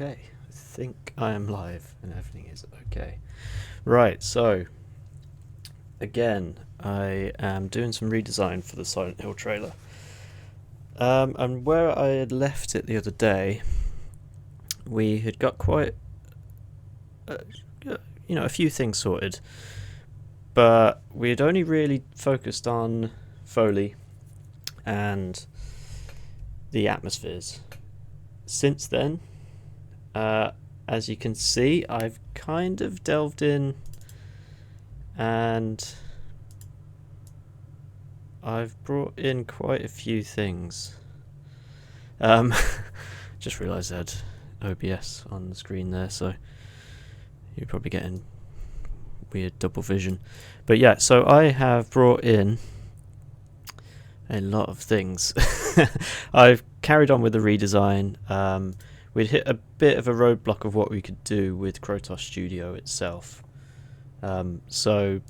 Okay, I think I am live and everything is okay. Right, so again, I am doing some redesign for the Silent Hill trailer. And where I had left it the other day, we had got quite, uh, a few things sorted, but we had only really focused on Foley and the atmospheres. Since then, as you can see, I've kind of delved in and I've brought in quite a few things. Just realised I had OBS on the screen there, so you're probably getting weird double vision. But yeah, so I have brought in a lot of things. I've carried on with the redesign. We'd hit a bit of a roadblock of what we could do with Krotos Studio itself. So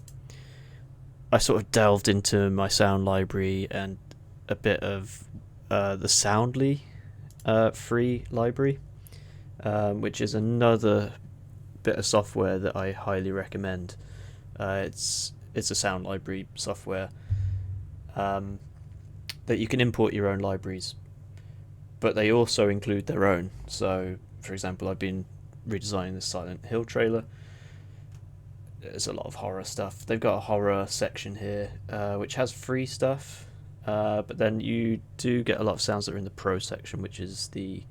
I sort of delved into my sound library and a bit of the Soundly free library, which is another bit of software that I highly recommend. It's a sound library software that you can import your own libraries, but they also include their own. So, for example, I've been redesigning the Silent Hill trailer. There's a lot of horror stuff. They've got a horror section here, which has free stuff, but then you do get a lot of sounds that are in the Pro section, which is the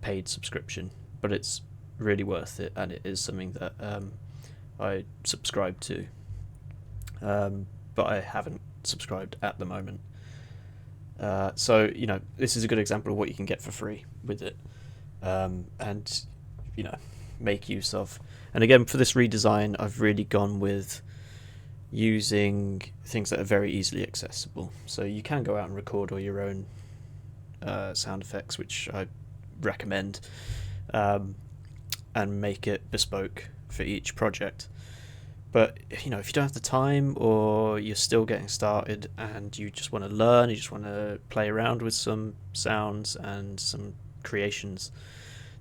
paid subscription. But it's really worth it, and it is something that I subscribe to, but I haven't subscribed at the moment. So this is a good example of what you can get for free with it, and make use of. And again, for this redesign, I've really gone with using things that are very easily accessible. So you can go out and record all your own sound effects, which I recommend, and make it bespoke for each project. But if you don't have the time, or you're still getting started and you just want to learn, you just want to play around with some sounds and some creations,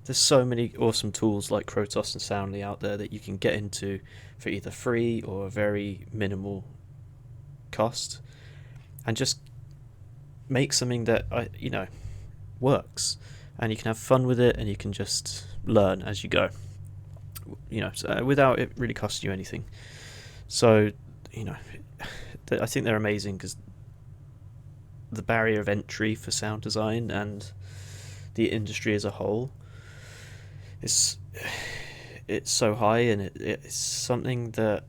there's so many awesome tools like Krotos and Soundly out there that you can get into for either free or a very minimal cost, and just make something that works, and you can have fun with it, and you can just learn as you go, without it really costing you anything. So I think they're amazing because the barrier of entry for sound design and the industry as a whole it's so high, and it's something that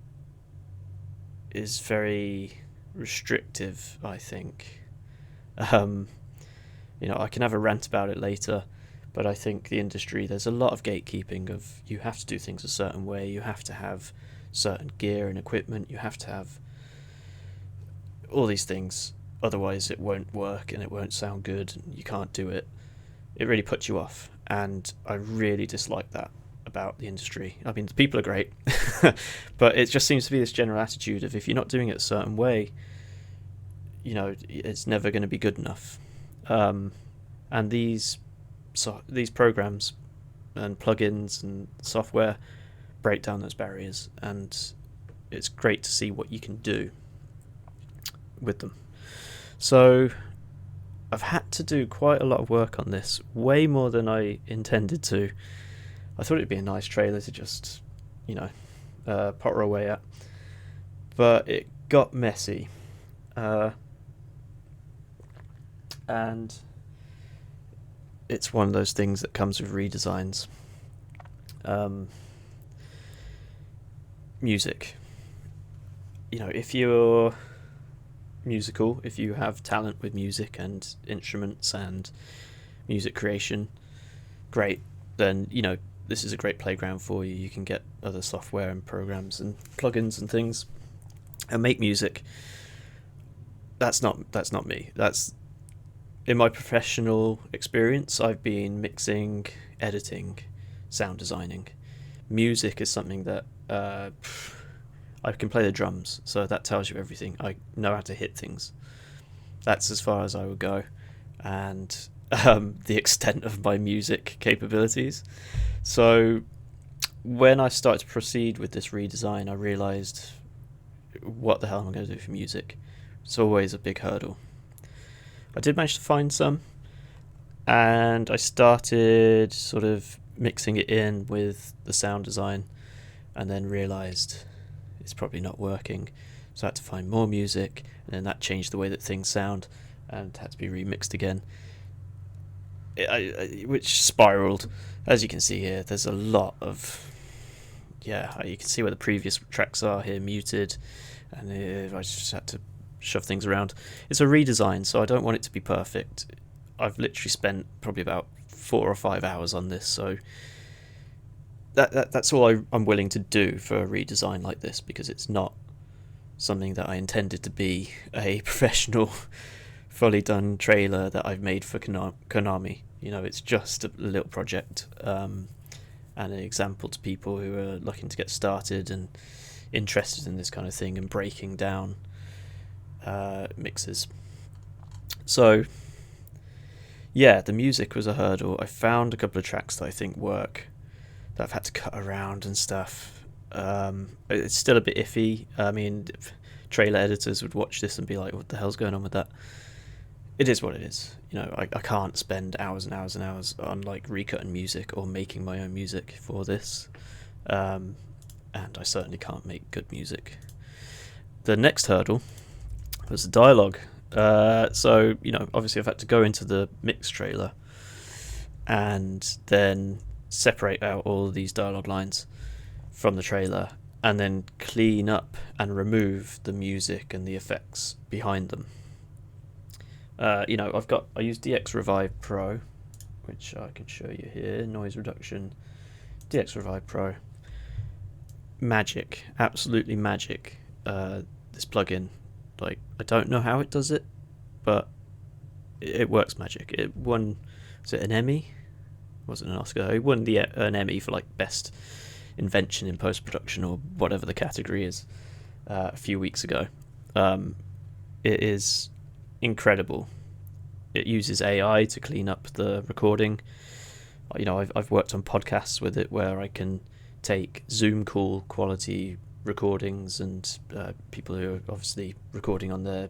is very restrictive, I think. I can have a rant about it later, but I think the industry, there's a lot of gatekeeping of, you have to do things a certain way, you have to have certain gear and equipment, you have to have all these things, otherwise it won't work and it won't sound good and you can't do it. It really puts you off, and I really dislike that about the industry. I mean, the people are great, but it just seems to be this general attitude of, if you're not doing it a certain way, it's never going to be good enough. And these programs and plugins and software break down those barriers, and it's great to see what you can do with them. So I've had to do quite a lot of work on this, way more than I intended to. I thought it'd be a nice trailer to just potter away at, but it got messy, and it's one of those things that comes with redesigns. Music. If you're musical, if you have talent with music and instruments and music creation, great. Then this is a great playground for you. You can get other software and programs and plugins and things and make music. That's not me. That's, in my professional experience, I've been mixing, editing, sound designing. Music is something that I can play the drums, so that tells you everything. I know how to hit things. That's as far as I would go, and the extent of my music capabilities. So when I started to proceed with this redesign, I realised, what the hell am I going to do for music? It's always a big hurdle. I did manage to find some, and I started sort of mixing it in with the sound design, and then realised it's probably not working. So I had to find more music, and then that changed the way that things sound, and had to be remixed again. Which spiraled. As you can see here, there's a lot of, you can see where the previous tracks are here muted, and I just had to shove things around. It's a redesign, so I don't want it to be perfect. I've literally spent probably about 4 or 5 hours on this, so that's all I'm willing to do for a redesign like this, because it's not something that I intended to be a professional, fully done trailer that I've made for Konami. It's just a little project, and an example to people who are looking to get started and interested in this kind of thing and breaking down mixes. So the music was a hurdle. I found a couple of tracks that I think work, that I've had to cut around and stuff. It's still a bit iffy. I mean, trailer editors would watch this and be like, what the hell's going on with that? It is what it is. I can't spend hours and hours and hours on like recutting music or making my own music for this, and I certainly can't make good music. The next hurdle was the dialogue. So obviously I've had to go into the mix trailer and then separate out all of these dialogue lines from the trailer, and then clean up and remove the music and the effects behind them. I use DX Revive Pro, which I can show you here. Noise reduction, DX Revive Pro. Magic, absolutely magic. This plugin, I don't know how it does it, but it works magic. It won, was it an Emmy? Wasn't an Oscar. It won an Emmy for best invention in post production or whatever the category is a few weeks ago. It is incredible. It uses AI to clean up the recording. I've worked on podcasts with it where I can take Zoom call quality recordings and people who are obviously recording on their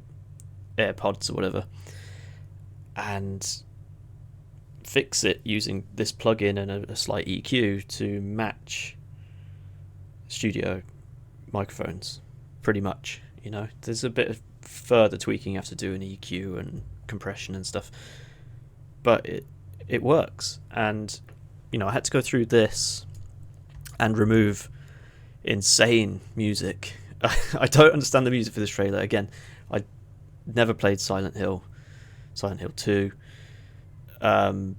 AirPods or whatever, and fix it using this plugin and a slight EQ to match studio microphones, pretty much. There's a bit of further tweaking you have to do in EQ and compression and stuff, but it works. And I had to go through this and remove insane music. I don't understand the music for this trailer. Again, I never played Silent Hill 2. I'm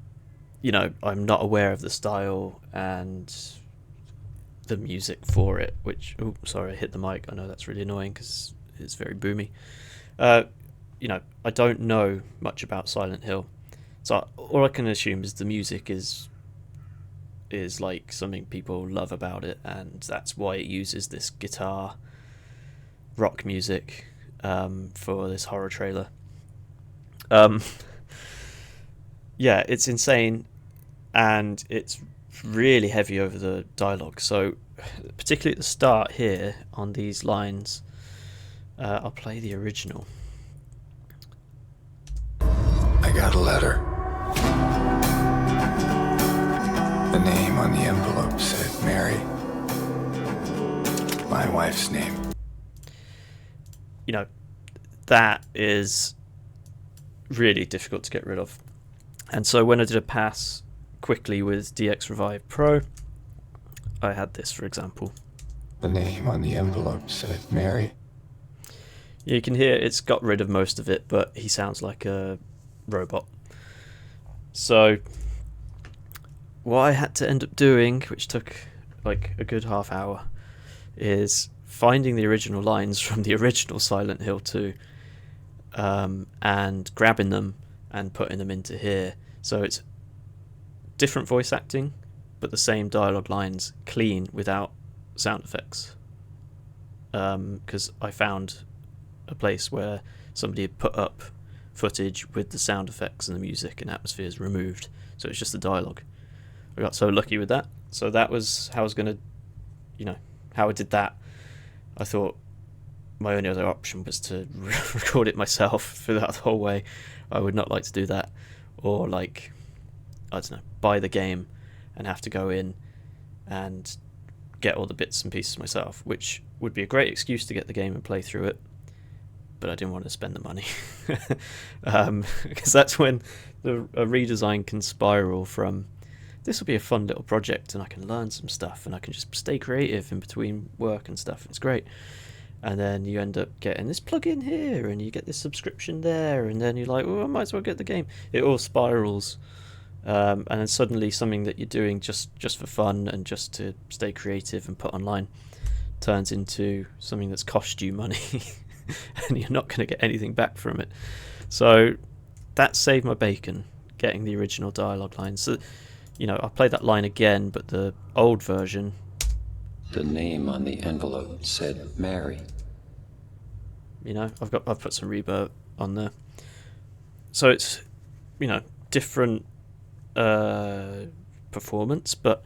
not aware of the style and the music for it, which, sorry, I hit the mic. I know that's really annoying because it's very boomy. I don't know much about Silent Hill, so all I can assume is the music is like something people love about it, and that's why it uses this guitar rock music for this horror trailer. It's insane, and it's really heavy over the dialogue. So particularly at the start here on these lines, I'll play the original. I got a letter. The name on the envelope said Mary. My wife's name. That is really difficult to get rid of. And so when I did a pass quickly with DX Revive Pro, I had this, for example. The name on the envelope said Mary. You can hear it's got rid of most of it, but he sounds like a robot. So what I had to end up doing, which took a good half hour, is finding the original lines from the original Silent Hill 2 and grabbing them and putting them into here. So it's different voice acting, but the same dialogue lines, clean, without sound effects. Because I found a place where somebody had put up footage with the sound effects and the music and atmospheres removed, so it's just the dialogue. I got so lucky with that. So that was how I was going to, how I did that. I thought my only other option was to record it myself for that whole way. I would not like to do that, or like, I don't know, buy the game and have to go in and get all the bits and pieces myself, which would be a great excuse to get the game and play through it, but I didn't want to spend the money. Because that's when a redesign can spiral from, this will be a fun little project and I can learn some stuff and I can just stay creative in between work and stuff, it's great. And then you end up getting this plugin here and you get this subscription there, and then you're like, well, I might as well get the game. It all spirals. And then suddenly something that you're doing just for fun and just to stay creative and put online turns into something that's cost you money and you're not going to get anything back from it. So that saved my bacon, getting the original dialogue lines. So, I played that line again, but the old version. The name on the envelope said Mary. I've put some reverb on there. So it's, different performance, but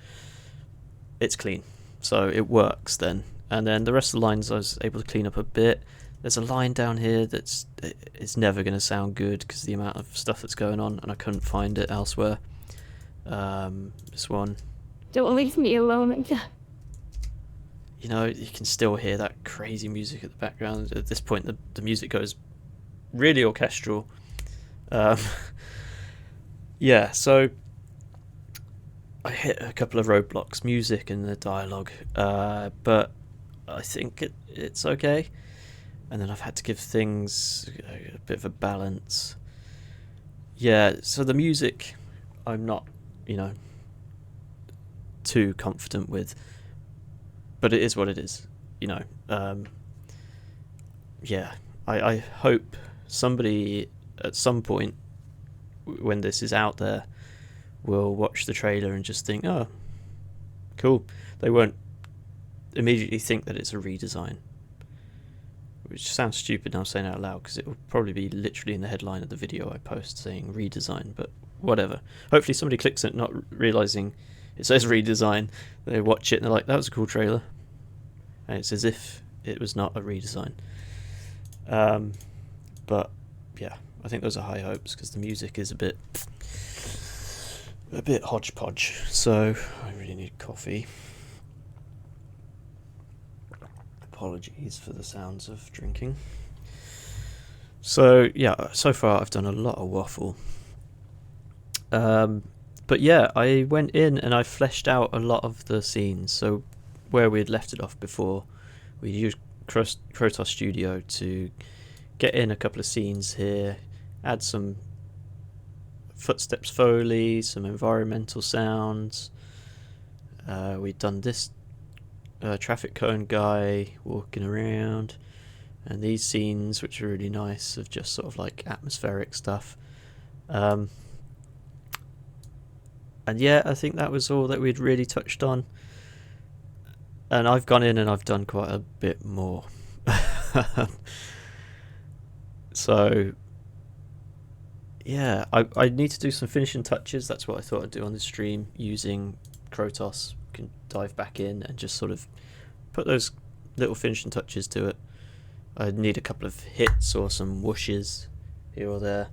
it's clean, so it works then. And then the rest of the lines I was able to clean up a bit. There's a line down here it's never going to sound good because the amount of stuff that's going on, and I couldn't find it elsewhere. This one, don't leave me alone. You can still hear that crazy music at the background. At this point the music goes really orchestral. Yeah, so I hit a couple of roadblocks, music and the dialogue, but I think it's okay. And then I've had to give things a bit of a balance. Yeah, so the music I'm not, too confident with, but it is what it is, Yeah, I hope somebody at some point when this is out there will watch the trailer and just think, oh, cool. They won't immediately think that it's a redesign, which sounds stupid now I'm saying it out loud because it will probably be literally in the headline of the video I post saying redesign, but whatever. Hopefully somebody clicks it not realising it says redesign, they watch it and they're like, that was a cool trailer, and it's as if it was not a redesign. But yeah, I think those are high hopes because the music is a bit hodgepodge, so I really need coffee. Apologies for the sounds of drinking. So yeah, so far I've done a lot of waffle. But yeah, I went in and I fleshed out a lot of the scenes. So where we had left it off before, we used Krotos Studio to get in a couple of scenes here, add some footsteps Foley, some environmental sounds. We'd done this traffic cone guy walking around, and these scenes which are really nice of just sort of like atmospheric stuff. And yeah, I think that was all that we'd really touched on. And I've gone in and I've done quite a bit more. So yeah, I need to do some finishing touches. That's what I thought I'd do on the stream using Krotos. Can dive back in and just sort of put those little finishing touches to it. I need a couple of hits or some whooshes here or there.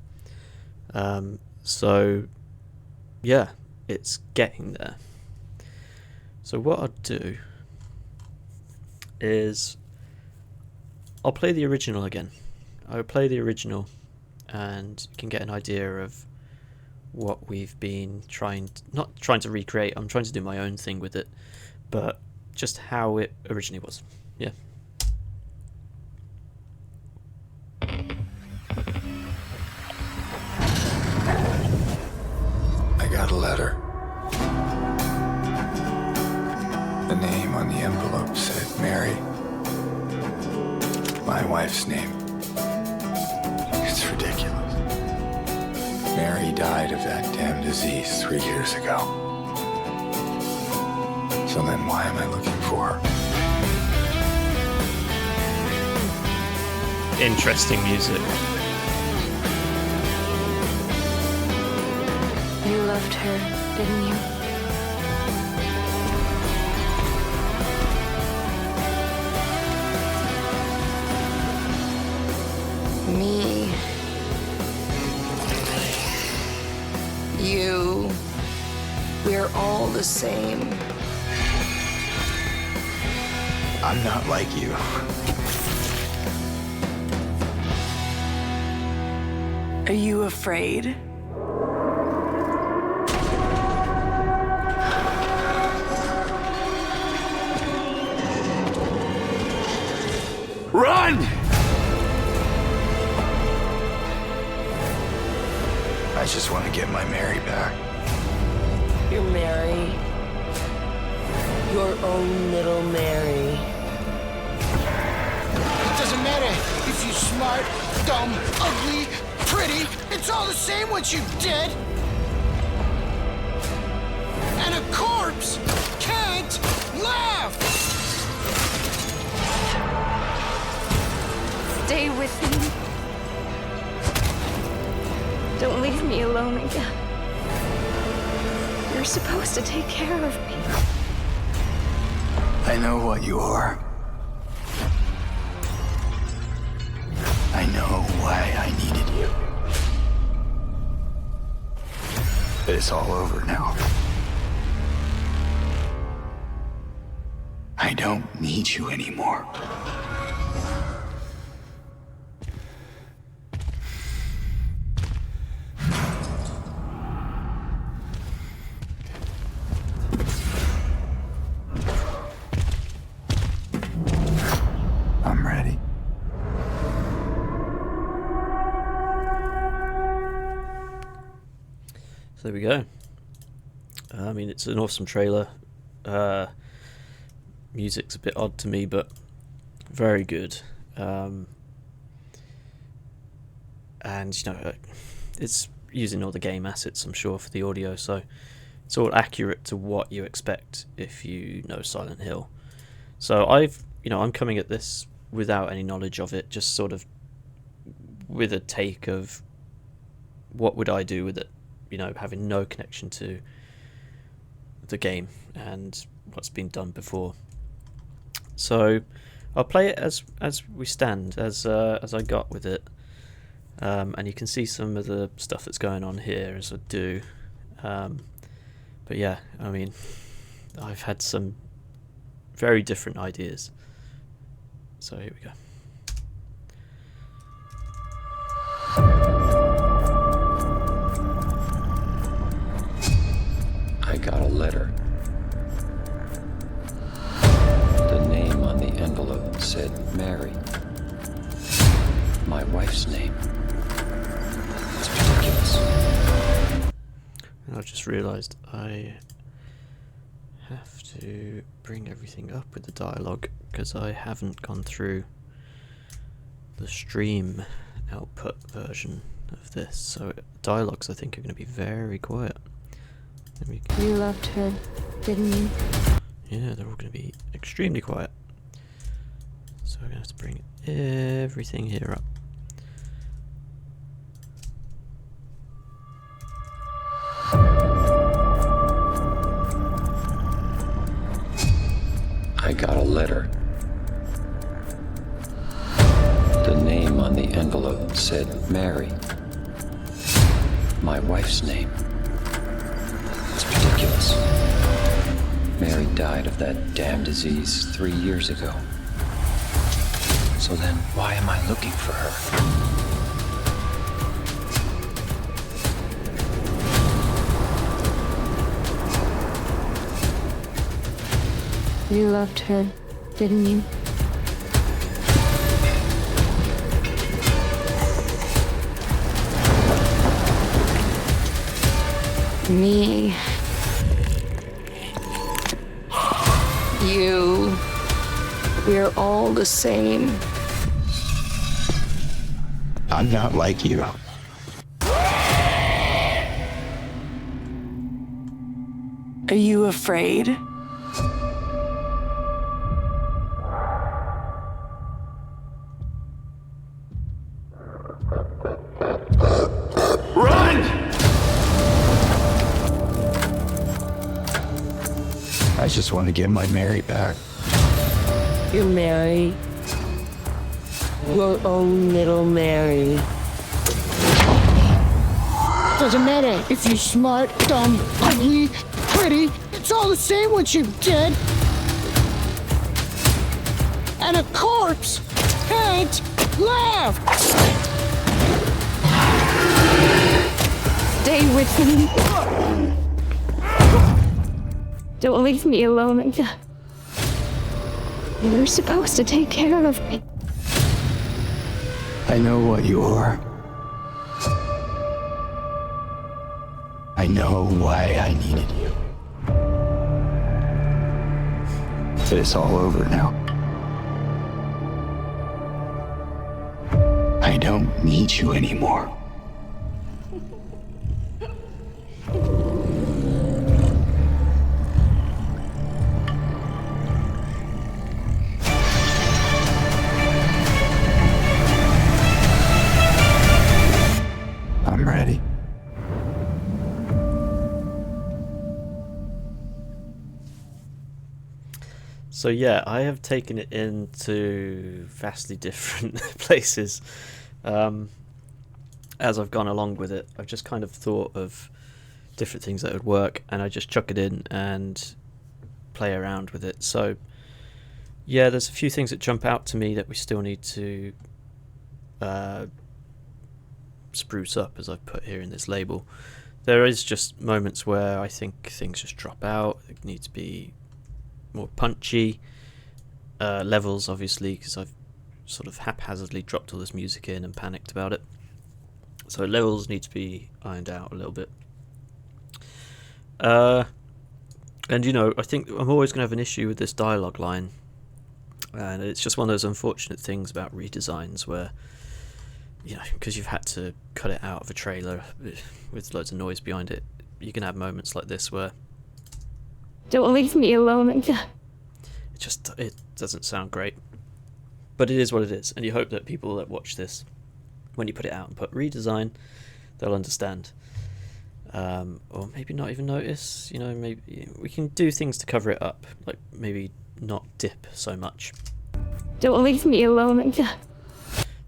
So yeah, it's getting there. So what I'll do is I'll play the original again. I'll play the original and you can get an idea of what we've been not trying to recreate. I'm trying to do my own thing with it, but just how it originally was. Yeah. I got a letter. The name on the envelope said Mary. My wife's name. It's ridiculous. Mary died of that damn disease 3 years ago. So then why am I looking for her? Interesting music. You loved her, didn't you? Me. You. We're all the same. I'm not like you. Are you afraid? Run! I just want to get my Mary back. You're Mary. Your own little Mary. It doesn't matter if you're smart, dumb, ugly, pretty. It's all the same once you're dead. And a corpse can't laugh. Stay with me. Don't leave me alone again. You're supposed to take care of me. I know what you are. I know why I needed you. But it's all over now. I don't need you anymore. I'm ready. So there we go. I mean, it's an awesome trailer. Music's a bit odd to me, but very good. And you know, it's using all the game assets, I'm sure, for the audio, so it's all accurate to what you expect if you know Silent Hill. So I'm coming at this without any knowledge of it, just sort of with a take of what would I do with it, you know, having no connection to the game and what's been done before. So I'll play it as we stand, as I got with it, and you can see some of the stuff that's going on here as I do. But yeah, I mean, I've had some very different ideas. So here we go. I got a letter. The name on the envelope said Mary. My wife's name. It's ridiculous. And I just realised I have to bring everything up with the dialogue because I haven't gone through the stream output version of this. So dialogues, I think, are going to be very quiet. You loved her, didn't you? Yeah, they're all going to be extremely quiet. So we're going to have to bring everything here up. I got a letter. The name on the envelope said Mary. My wife's name. It's ridiculous. Mary died of that damn disease 3 years ago. So then, why am I looking for her? You loved her, didn't you? Me. You. We're all the same. I'm not like you. Are you afraid? Run! just want to get my Mary back. You're Mary. Your own little Mary. Doesn't matter if you're smart, dumb, ugly, pretty. It's all the same once you're dead. And a corpse can't laugh. Stay with me. Don't leave me alone. You're supposed to take care of me. I know what you are. I know why I needed you. But it's all over now. I don't need you anymore. I'm ready. So yeah, I have taken it into vastly different places as I've gone along with it. I've just kind of thought of different things that would work, and I just chuck it in and play around with it. So yeah, there's a few things that jump out to me that we still need to spruce up, as I've put here in this label. There is just moments where I think things just drop out. It needs to be more punchy. Levels, obviously, because I've sort of haphazardly dropped all this music in and panicked about it. So levels need to be ironed out a little bit. And you know, I think I'm always going to have an issue with this dialogue line, and it's just one of those unfortunate things about redesigns where, you know, because you've had to cut it out of a trailer with loads of noise behind it, you can have moments like this where Don't leave me alone. it doesn't sound great. But it is what it is, and you hope that people that watch this, when you put it out and put redesign, they'll understand. Or maybe not even notice, you know, maybe we can do things to cover it up, like maybe not dip so much. Don't leave me alone.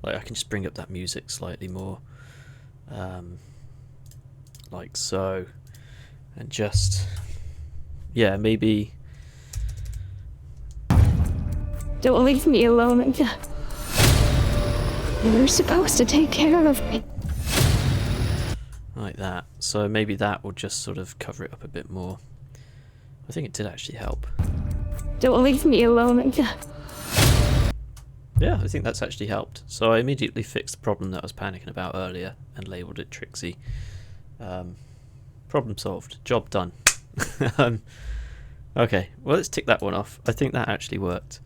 Like I can just bring up that music slightly more, like so, and just, yeah, maybe. Don't leave me alone. You're supposed to take care of me. Like that. So maybe that will just sort of cover it up a bit more. I think it did actually help. Don't leave me alone. Yeah, I think that's actually helped. So I immediately fixed the problem that I was panicking about earlier and labelled it Trixie. Problem solved. Job done. Okay, well, let's tick that one off. I think that actually worked.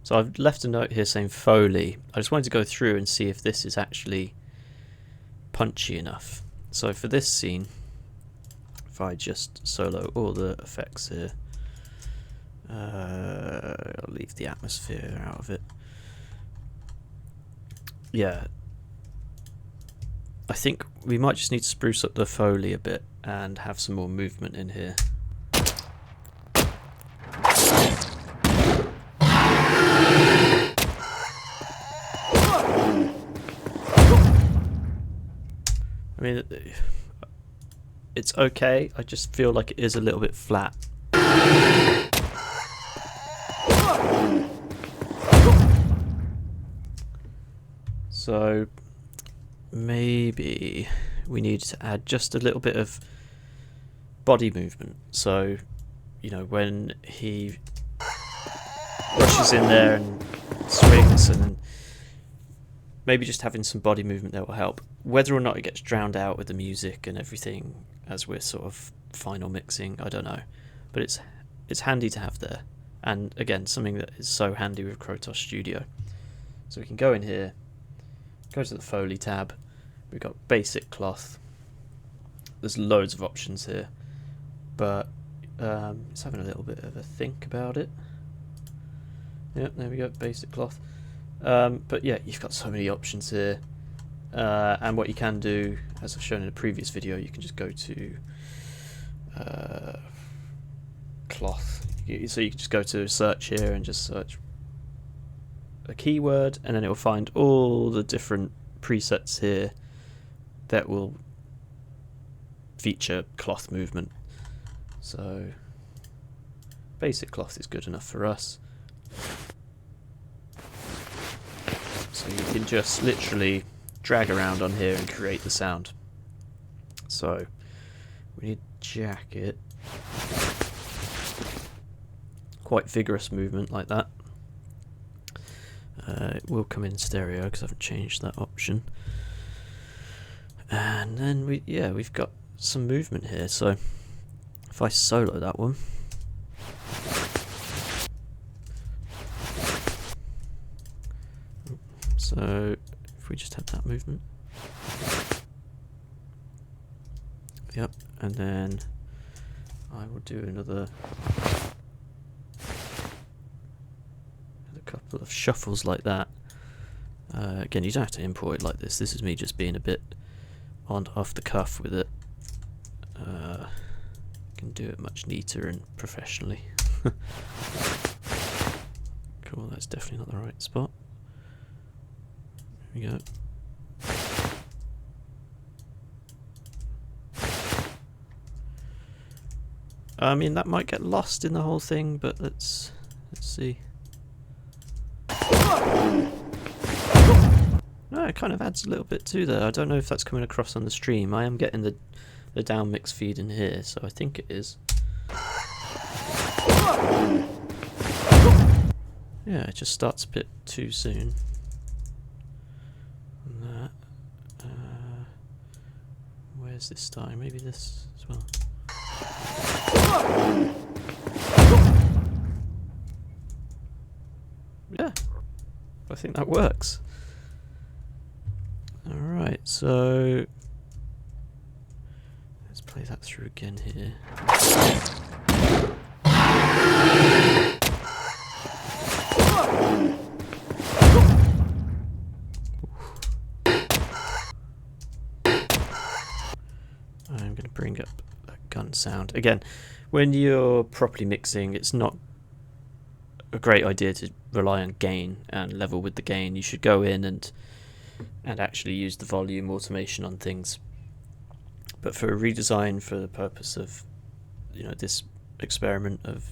So I've left a note here saying Foley. I just wanted to go through and see if this is actually punchy enough. So for this scene, if I just solo all the effects here, I'll leave the atmosphere out of it. Yeah, I think we might just need to spruce up the Foley a bit and have some more movement in here. I mean, it's okay, I just feel like it is a little bit flat. So maybe we need to add just a little bit of body movement. So, you know, when he rushes in there and swings, and maybe just having some body movement there will help. Whether or not it gets drowned out with the music and everything as we're sort of final mixing, I don't know. But it's handy to have there. And again, something that is so handy with Krotos Studio. So we can go in here, go to the Foley tab, we've got basic cloth. There's loads of options here, but it's having a little bit of a think about it. Yep, there we go, basic cloth. But yeah, you've got so many options here, and what you can do, as I've shown in a previous video, you can just go to cloth So you can just go to search here and just search a keyword, and then it will find all the different presets here that will feature cloth movement. So basic cloth is good enough for us. So you can just literally drag around on here and create the sound. So we need jacket. Quite vigorous movement like that. It will come in stereo because I haven't changed that option. And then we've got some movement here. So if I solo that one, so if we just have that movement, yep, and then I will do another couple of shuffles like that. Again, you don't have to import it like this. This is me just being a bit off the cuff with it. Can do it much neater and professionally. Cool, that's definitely not the right spot. There we go. I mean, that might get lost in the whole thing, but let's see. No, it kind of adds a little bit to there. I don't know if that's coming across on the stream. I am getting the down mix feed in here, so I think it is. Yeah, it just starts a bit too soon. And that. Where's this starting? Maybe this as well. Yeah, I think that works. Alright, so let's play that through again here. I'm going to bring up that gun sound. Again, when you're properly mixing, it's not a great idea to rely on gain and level with the gain. You should go in and actually use the volume automation on things. But for a redesign, for the purpose of, you know, this experiment of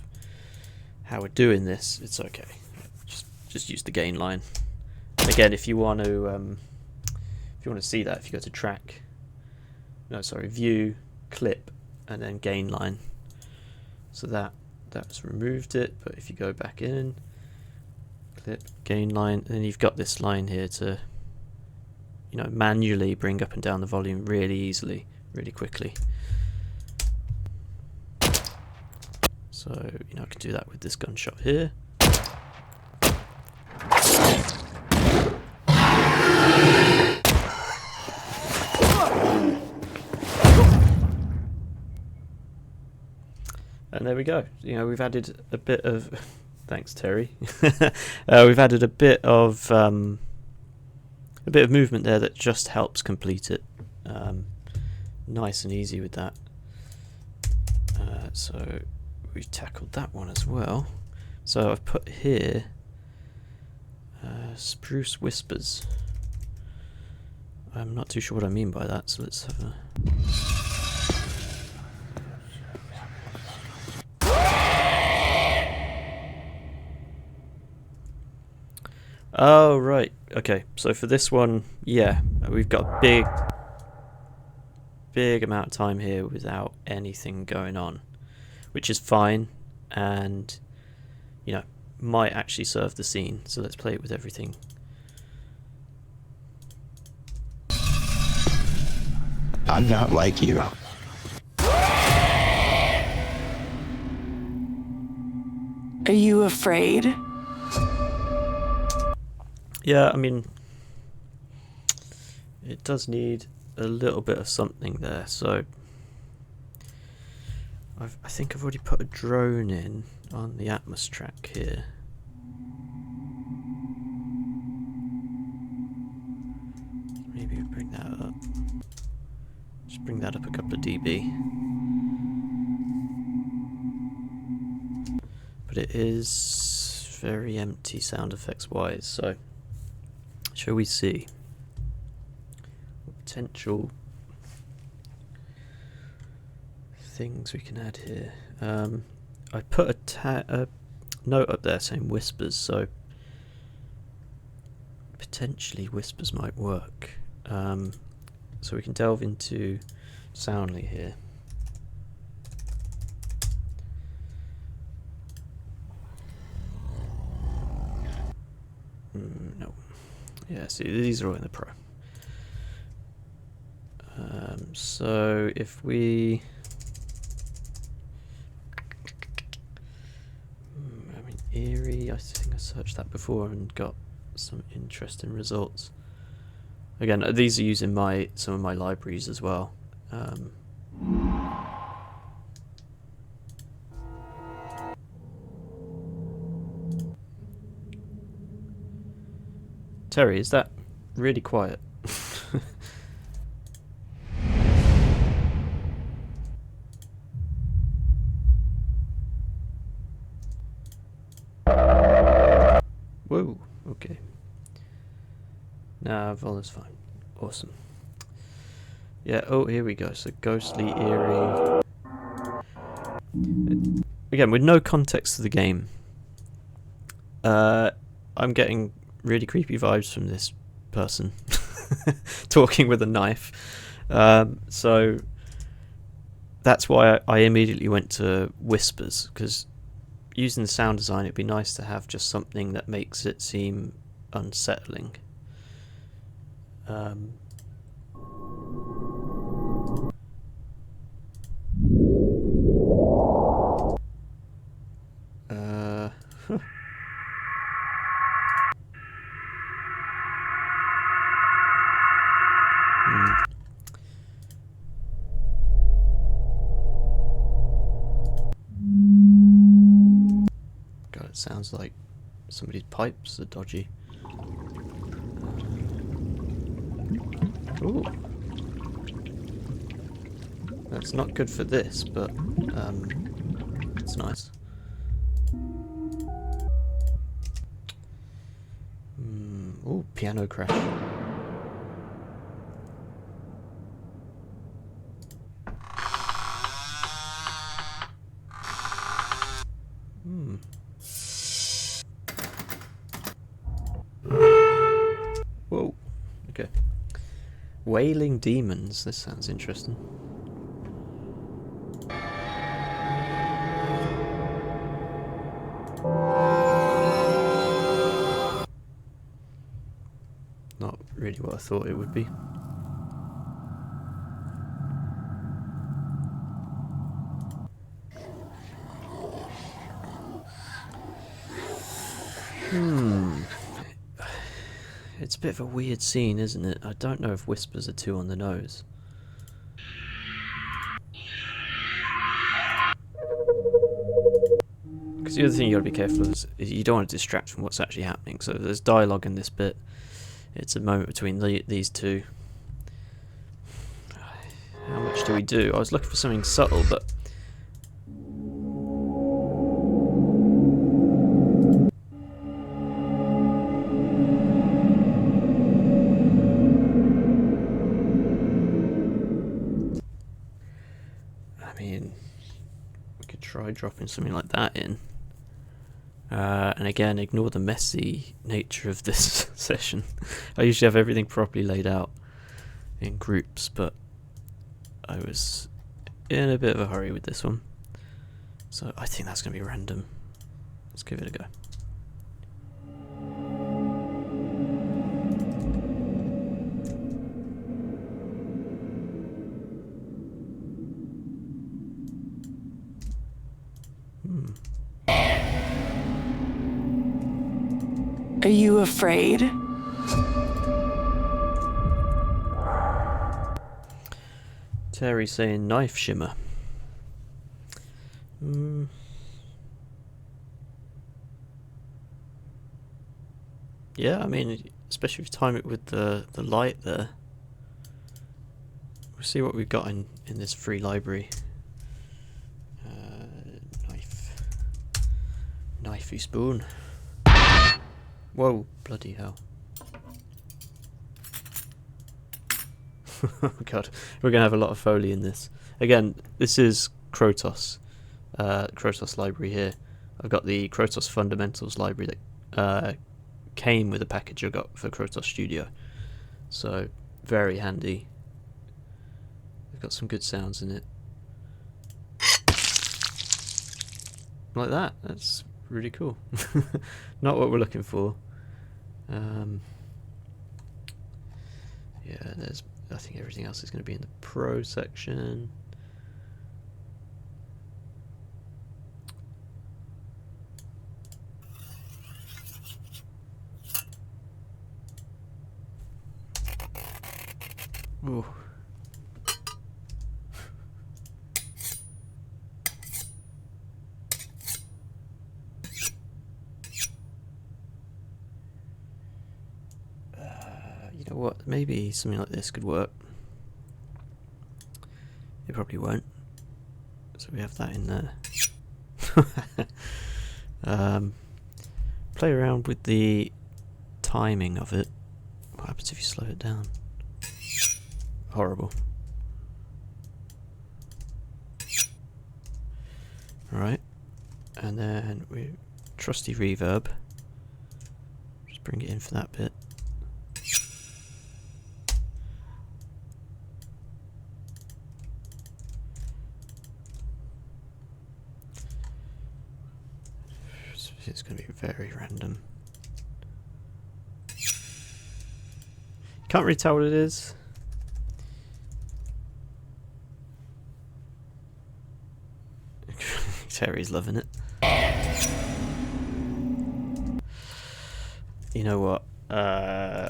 how we're doing this, it's okay. Just use the gain line. And again, if you want to see that, if you go to track, view, clip, and then gain line. So that's removed it. But if you go back in, clip, gain line, and then you've got this line here to, you know, manually bring up and down the volume really easily, really quickly. So, you know, I can do that with this gunshot here. And there we go. You know, we've added a bit of thanks, Terry. We've added a bit of movement there that just helps complete it. Nice and easy with that. So we've tackled that one as well. So I've put here Spruce Whispers. I'm not too sure what I mean by that, so let's have a... Oh, right. Okay, so for this one, yeah, we've got a big amount of time here without anything going on, which is fine, and, you know, might actually serve the scene. So let's play it with everything. I'm not like you. Are you afraid? Yeah, I mean, it does need a little bit of something there. So I think I've already put a drone in on the Atmos track here. Maybe we'll bring that up. Just bring that up a couple of dB. but it is very empty sound effects wise. So shall we see what potential things we can add here? I put a note up there saying whispers, so potentially whispers might work. So we can delve into Soundly here. No. Yeah, see, these are all in the Pro. So if we... I mean, eerie, I think I searched that before and got some interesting results. Again, these are using some of my libraries as well. Terry, is that really quiet? Whoa, okay. Nah, volume's fine. Awesome. Yeah, oh, here we go. So ghostly, eerie. Again, with no context to the game, I'm getting really creepy vibes from this person talking with a knife. So that's why I immediately went to whispers, because using the sound design, it'd be nice to have just something that makes it seem unsettling. God, it sounds like somebody's pipes are dodgy. Ooh. That's not good for this, but it's nice. Ooh, piano crash. Whoa. Okay. Wailing demons. This sounds interesting. Not really what I thought it would be. It's a bit of a weird scene, isn't it? I don't know if whispers are too on the nose. Because the other thing you gotta be careful of is you don't want to distract from what's actually happening. So there's dialogue in this bit. It's a moment between these two. How much do we do? I was looking for something subtle, but... I mean, we could try dropping something like that in. And again, ignore the messy nature of this session. I usually have everything properly laid out in groups, but I was in a bit of a hurry with this one. So I think that's going to be random. Let's give it a go. Are you afraid? Terry saying knife shimmer. Yeah, I mean, especially if you time it with the light there. We'll see what we've got in this free library. Knife. Knifey spoon. Whoa, bloody hell. Oh god, we're going to have a lot of Foley in this. Again, this is Krotos. Krotos library here. I've got the Krotos Fundamentals library that came with a package I got for krotosstudio. So, very handy. We've got some good sounds in it. Like that. That's really cool. Not what we're looking for. Yeah, I think everything else is going to be in the pro section. Ooh. You know what? Maybe something like this could work. It probably won't. So we have that in there. Play around with the timing of it. What happens if you slow it down? Horrible. Right, and then we trusty reverb. Just bring it in for that bit. It's going to be very random. Can't really tell what it is. Terry's loving it. You know what?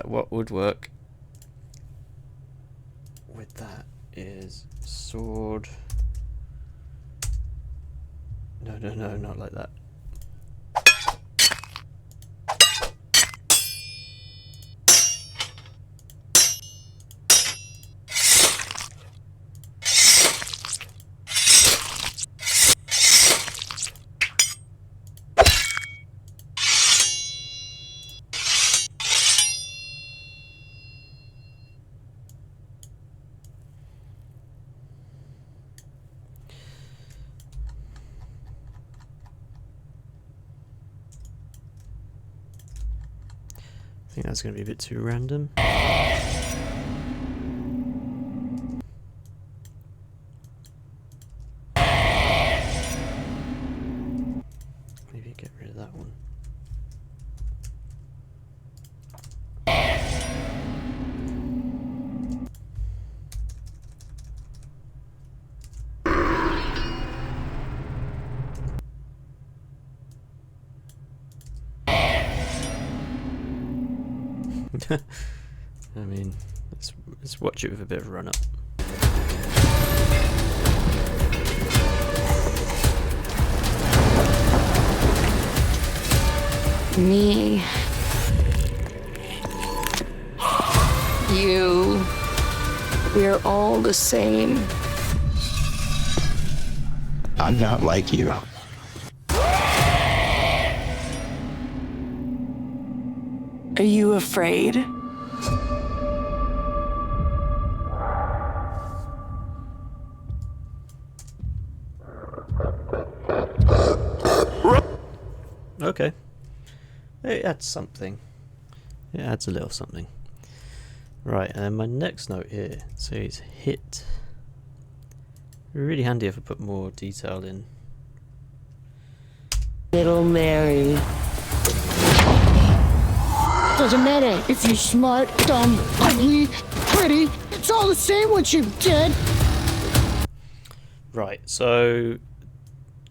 What would work with that is sword. No, not like that. I think that's going to be a bit too random. Maybe get rid of that one. I mean, let's watch it with a bit of a run up. Me. You. We're all the same. I'm not like you. Are you afraid? Okay. It adds something. It adds a little something. Right, and then my next note here says hit. Really handy if I put more detail in. Little Mary. Doesn't matter if you're smart, dumb, ugly, pretty. It's all the same once you're dead. Right, so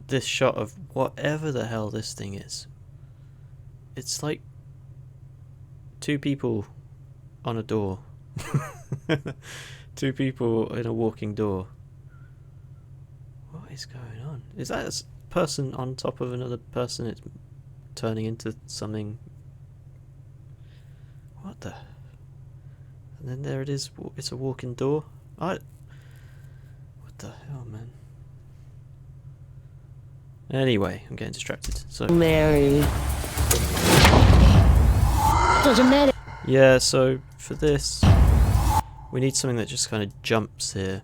this shot of whatever the hell this thing is. It's like two people on a door. Two people in a walking door. What is going on? Is that a person on top of another person? It's turning into something. What the? And then there it is. It's a walking door. What the hell, man? Anyway, I'm getting distracted. So Mary. Doesn't matter. yeah, so for this, we need something that just kind of jumps here.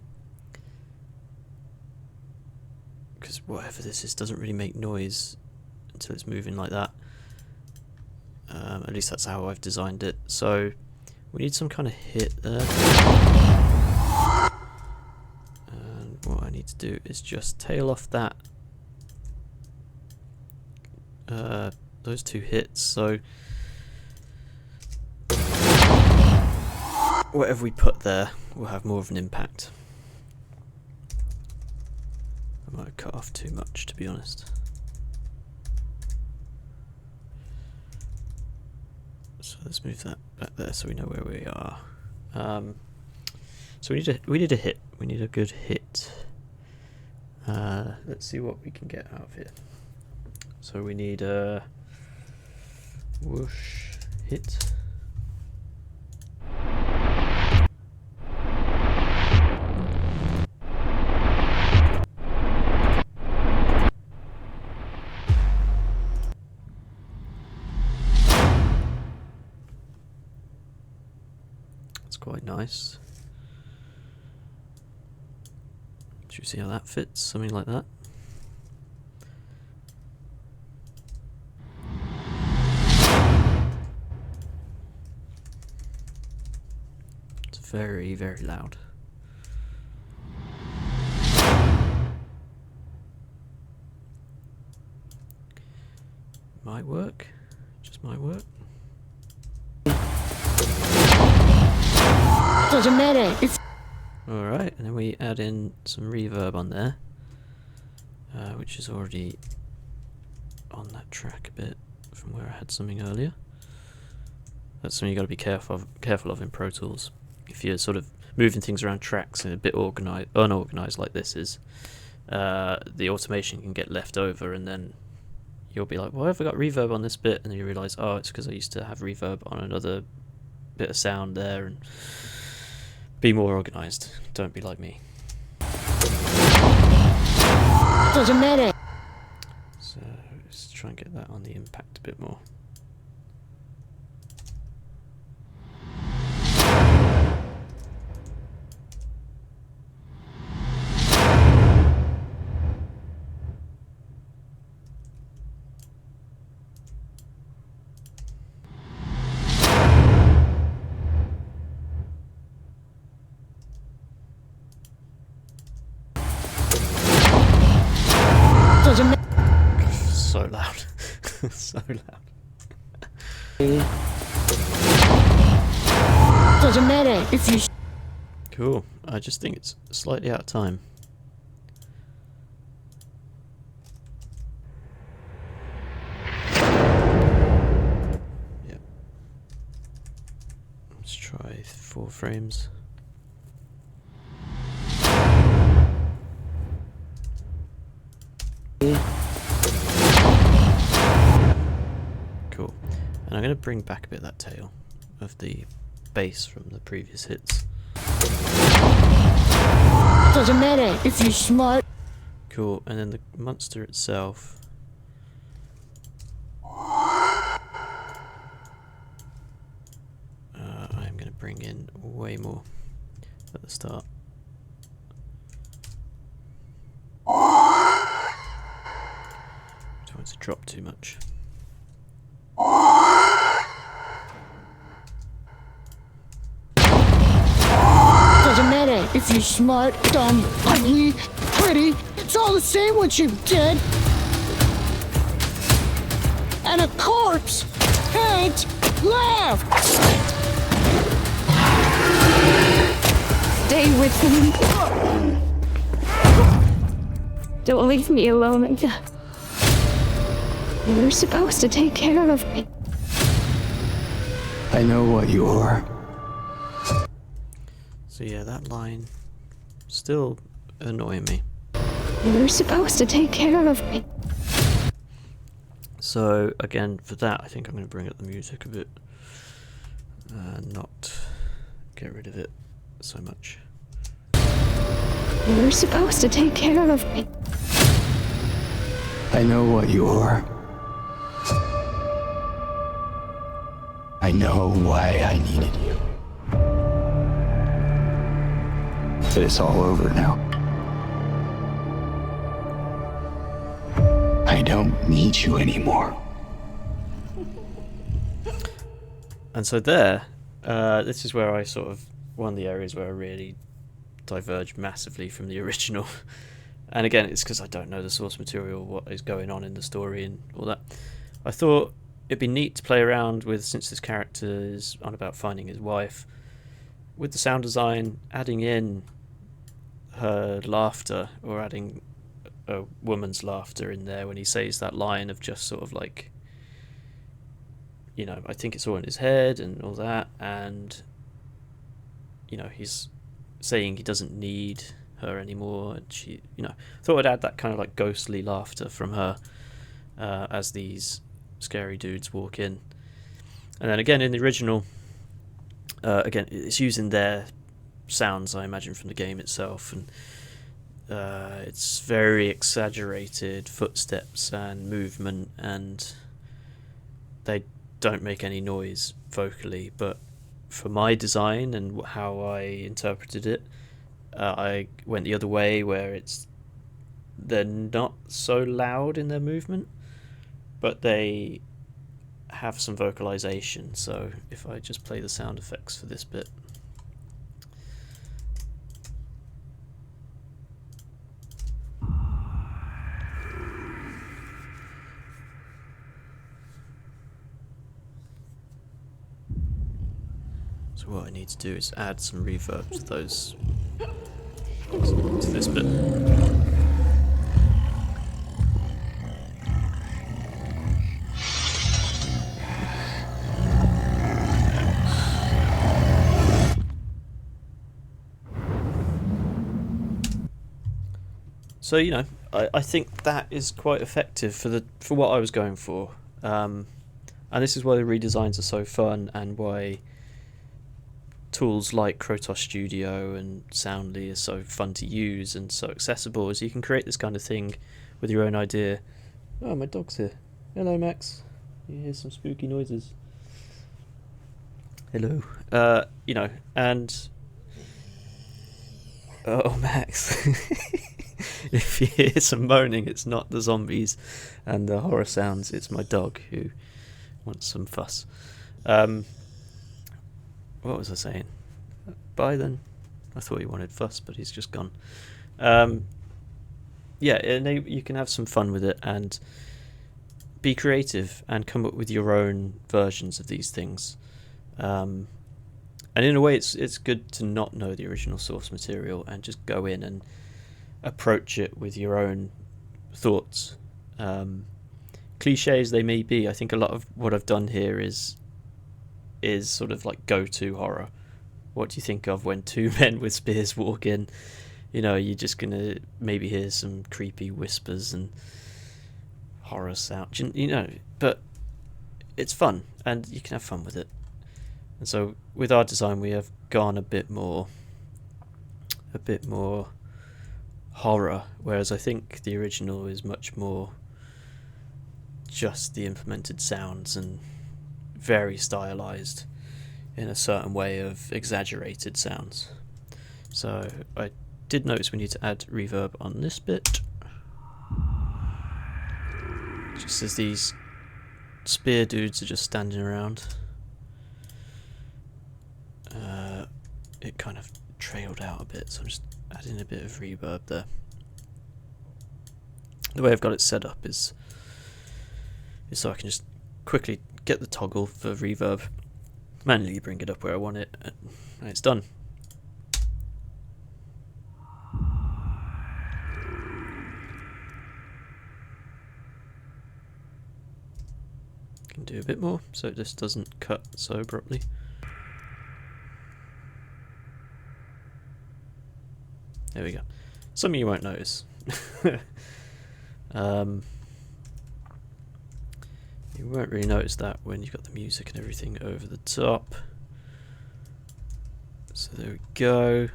Because whatever this is doesn't really make noise until it's moving like that. At least that's how I've designed it. So we need some kind of hit there. And what I need to do is just tail off that. Those two hits. So whatever we put there will have more of an impact. I might have cut off too much, to be honest. So let's move that back there so we know where we are. So we need a hit. We need a good hit. Let's see what we can get out of here. So we need a whoosh hit. Quite nice. Should we see how that fits? Something like that. It's very, very loud. Might work. Just might work. Doesn't matter. It's Alright, and then we add in some reverb on there, which is already on that track a bit from where I had something earlier. That's something you got to be careful of in Pro Tools. If you're sort of moving things around tracks and a bit unorganized like this is, the automation can get left over, and then you'll be like, "Why have I got reverb on this bit?" And then you realise, "Oh, it's because I used to have reverb on another bit of sound there." And be more organised. Don't be like me. doesn't matter. So let's try and get that on the impact a bit more. Doesn't matter. So loud. So loud. Doesn't matter if you. Cool. I just think it's slightly out of time. Yep. Let's try 4 frames. Cool. And I'm going to bring back a bit of that tail of the bass from the previous hits. Doesn't matter if you're smart. Cool. And then the monster itself. I'm going to bring in way more at the start. Don't want to drop too much. Doesn't matter if you're smart, dumb, ugly, pretty. It's all the same once you're dead. And a corpse can't laugh. Stay with me. Don't leave me alone. You're supposed to take care of me. I know what you are. So yeah, that line still annoying me. You're supposed to take care of me. So again, for that, I think I'm going to bring up the music a bit, not get rid of it so much. You're supposed to take care of me. I know what you are. I know why I needed you. But it's all over now. I don't need you anymore. And so there, this is where I sort of, one of the areas where I really diverge massively from the original. And again, it's because I don't know the source material, what is going on in the story and all that. I thought it'd be neat to play around with, since this character is on about finding his wife, with the sound design, adding in her laughter, or adding a woman's laughter in there when he says that line of just sort of like, you know, I think it's all in his head and all that, and, you know, he's saying he doesn't need her anymore, and she, you know, thought I'd add that kind of like ghostly laughter from her as these scary dudes walk in. And then again in the original, again it's using their sounds, I imagine, from the game itself, and it's very exaggerated footsteps and movement, and they don't make any noise vocally, but for my design and how I interpreted it, I went the other way, where they're not so loud in their movement, but they have some vocalization. So if I just play the sound effects for this bit. So what I need to do is add some reverb to those, to this bit. So, you know, I think that is quite effective for what I was going for, and this is why the redesigns are so fun, and why tools like krotosstudio and Soundly are so fun to use and so accessible, is you can create this kind of thing with your own idea. Oh, my dog's here. Hello, Max. You hear some spooky noises. Hello. You know, and oh, Max. If you hear some moaning, it's not the zombies and the horror sounds, it's my dog who wants some fuss. What was I saying? Bye then. I thought he wanted fuss, but he's just gone. Yeah, you can have some fun with it and be creative and come up with your own versions of these things. And in a way, it's good to not know the original source material and just go in and approach it with your own thoughts. Cliches they may be, I think a lot of what I've done here is sort of like go-to horror. What do you think of when two men with spears walk in? You know, you're just gonna maybe hear some creepy whispers and horror sound, you know, but it's fun and you can have fun with it. And so with our design, we have gone a bit more horror, whereas I think the original is much more just the implemented sounds and very stylized in a certain way of exaggerated sounds. So I did notice we need to add reverb on this bit, just as these spear dudes are just standing around. It kind of trailed out a bit, so I'm just adding a bit of reverb there. The way I've got it set up is so I can just quickly get the toggle for reverb, manually bring it up where I want it, and it's done. Can do a bit more so this doesn't cut so abruptly. There we go. Some of you won't notice. You won't really notice that when you've got the music and everything over the top. So there we go.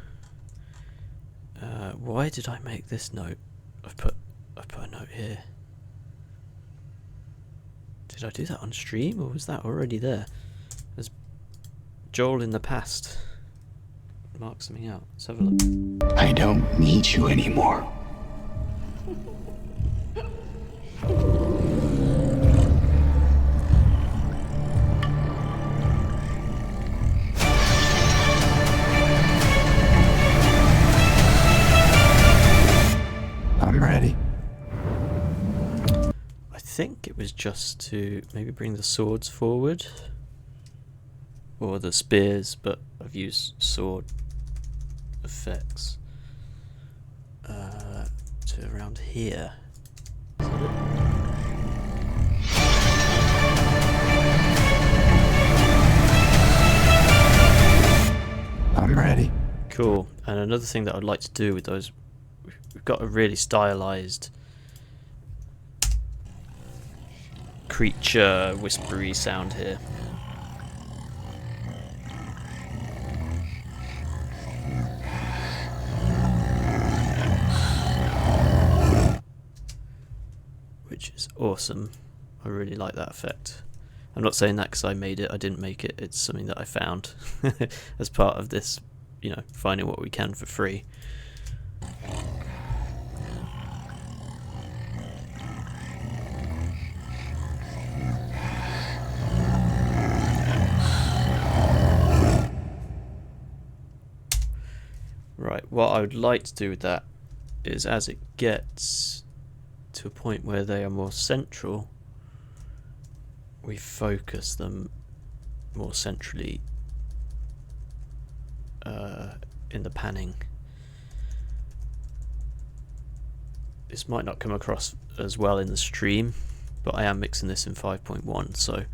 Why did I make this note? I put a note here. Did I do that on stream, or was that already there? There's Joel in the past. Mark something out. Let's have a look. I don't need you anymore. I'm ready. I think it was just to maybe bring the swords forward. Or the spears, but I've used sword effects to around here. I'm ready. Cool. And another thing that I'd like to do with those, we've got a really stylized creature whispery sound here. Which is awesome. I really like that effect. I'm not saying that because I made it. I didn't make it. It's something that I found as part of this, you know, finding what we can for free. Right, what I would like to do with that is, as it gets to a point where they are more central, we focus them more centrally in the panning. This might not come across as well in the stream, but I am mixing this in 5.1, so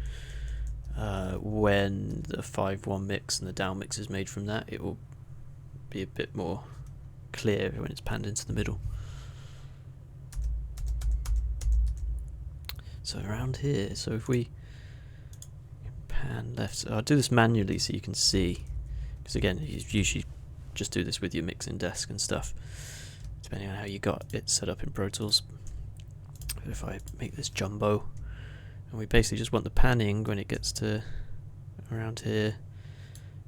when the 5.1 mix and the down mix is made from that, it will be a bit more clear when it's panned into the middle. So around here, so if we pan left, so I'll do this manually so you can see, because again, you usually just do this with your mixing desk and stuff, depending on how you got it set up in Pro Tools. But if I make this jumbo, and we basically just want the panning when it gets to around here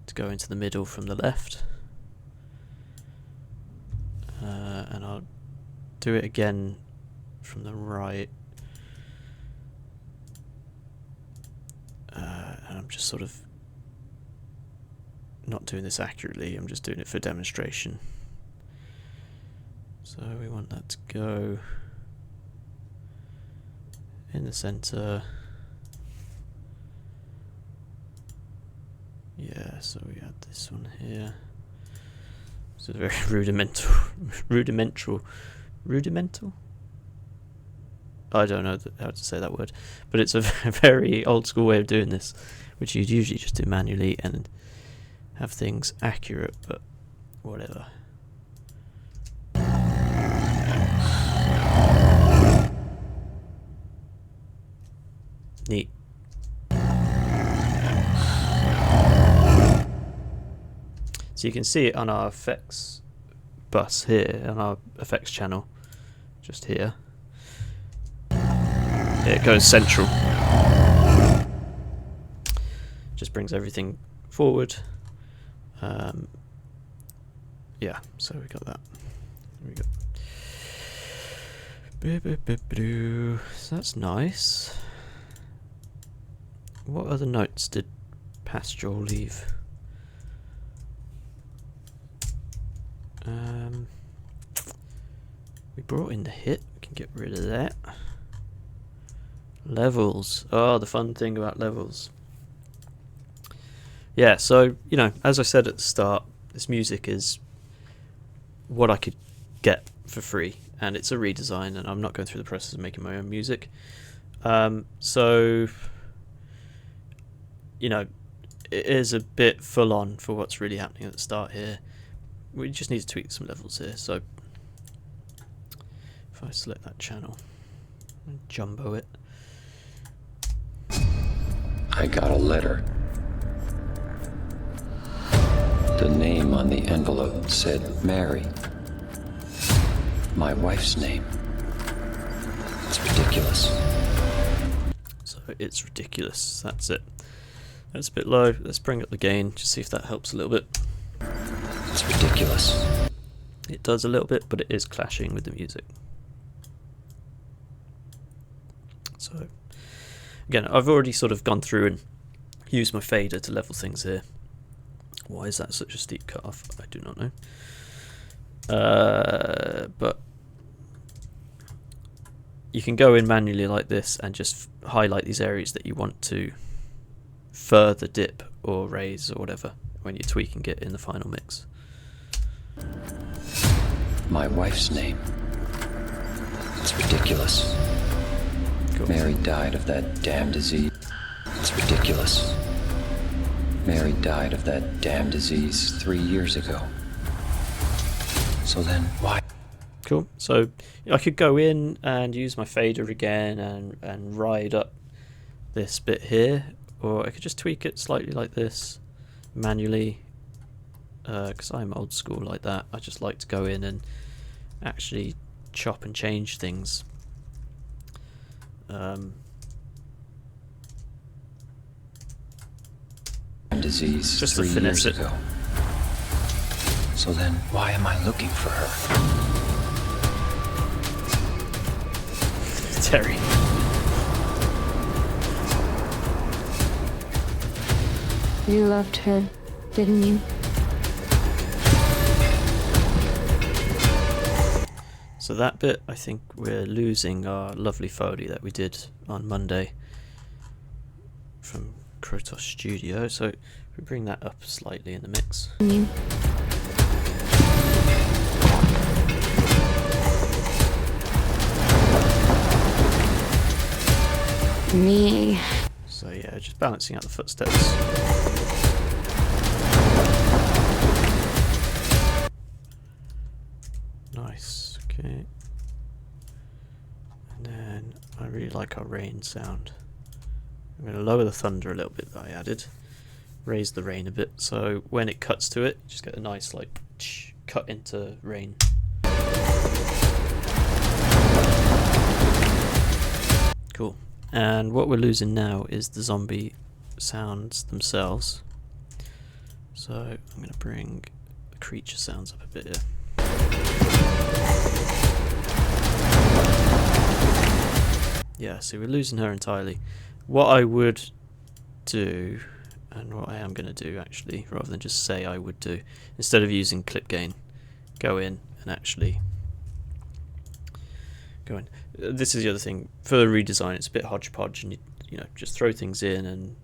to go into the middle from the left, and I'll do it again from the right. And I'm just sort of not doing this accurately, I'm just doing it for demonstration. So we want that to go in the center. Yeah, so we add this one here. It's a very rudimental. I don't know how to say that word, but it's a very old school way of doing this, which you'd usually just do manually and have things accurate, but whatever. Neat. So you can see it on our effects bus here, on our effects channel, just here. It goes central. Just brings everything forward. Yeah, so we got that. There we go. So that's nice. What other notes did Pastor leave? We brought in the hit. We can get rid of that. Levels. Oh, the fun thing about levels. Yeah, so, you know, as I said at the start, this music is what I could get for free, and it's a redesign, and I'm not going through the process of making my own music. So, you know, it is a bit full on for what's really happening at the start here. We just need to tweak some levels here, so if I select that channel and jumbo it. I got a letter. The name on the envelope said Mary. My wife's name. It's ridiculous. So it's ridiculous. That's it. That's a bit low. Let's bring up the gain, just see if that helps a little bit. It's ridiculous. It does a little bit, but it is clashing with the music. So, again, I've already sort of gone through and used my fader to level things here. Why is that such a steep cut-off? I do not know. But you can go in manually like this and just highlight these areas that you want to further dip or raise or whatever when you're tweaking it in the final mix. My wife's name. It's ridiculous. Cool. Mary died of that damn disease. It's ridiculous. Mary died of that damn disease 3 years ago. So then, why? Cool. So I could go in and use my fader again and ride up this bit here, or I could just tweak it slightly like this manually, because I'm old school like that. I just like to go in and actually chop and change things. Disease Just to 3 finesse years it. ago. So then, why am I looking for her? Terry. You loved her, didn't you? So that bit, I think we're losing our lovely Foley that we did on Monday from Krotos Studio. So if we bring that up slightly in the mix. You. Me. So yeah, just balancing out the footsteps. Nice, okay. And then I really like our rain sound. I'm going to lower the thunder a little bit that I added. Raise the rain a bit, so when it cuts to it, just get a nice like cut into rain. Cool. And what we're losing now is the zombie sounds themselves. So I'm going to bring the creature sounds up a bit here. Yeah, so we're losing her entirely. What I would do, and what I am going to do actually, rather than just say I would do, instead of using clip gain, go in and actually go in. This is the other thing, for the redesign it's a bit hodgepodge, and you know, just throw things in and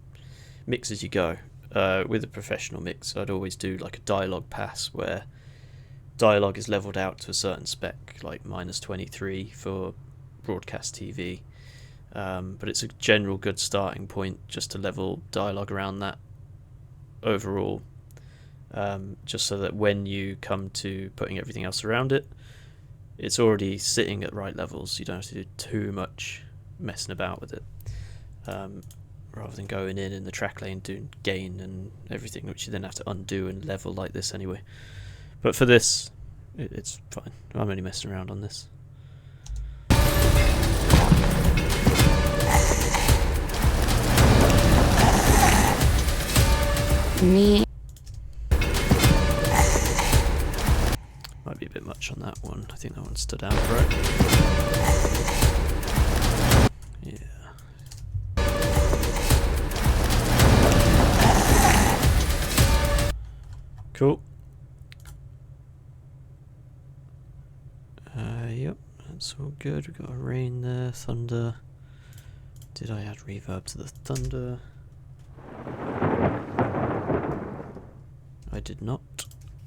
mix as you go. With a professional mix I'd always do like a dialogue pass where dialogue is leveled out to a certain spec, like -23 for broadcast TV. But it's a general good starting point just to level dialogue around that overall, just so that when you come to putting everything else around it, it's already sitting at right levels. You don't have to do too much messing about with it, rather than going in the track lane doing gain and everything, which you then have to undo and level like this anyway. But for this, it's fine. I'm only messing around on this. Me. Might be a bit much on that one. I think that one stood out, right? Yeah. Cool. Yep, that's all good. We've got a rain there, thunder. Did I add reverb to the thunder? I did not.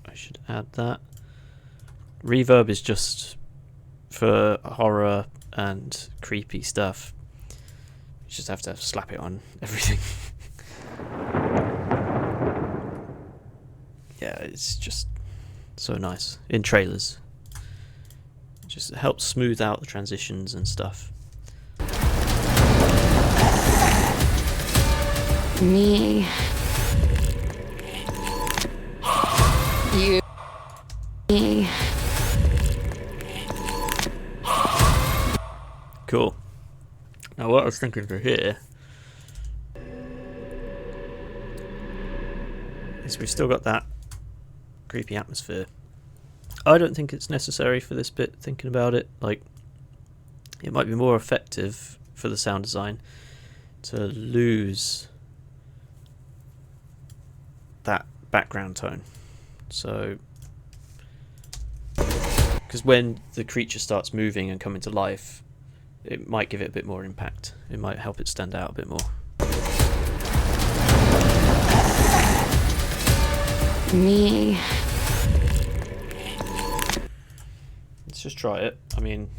I should add that. Reverb is just for horror and creepy stuff. You just have to slap it on everything. Yeah, it's just so nice. In trailers. It just helps smooth out the transitions and stuff. Me. You. Me. Cool. Now what I was thinking for here is we've still got that creepy atmosphere. I don't think it's necessary for this bit, thinking about it. Like, it might be more effective for the sound design to lose that background tone. So, because when the creature starts moving and coming to life, it might give it a bit more impact. It might help it stand out a bit more. Me. Let's just try it. I mean,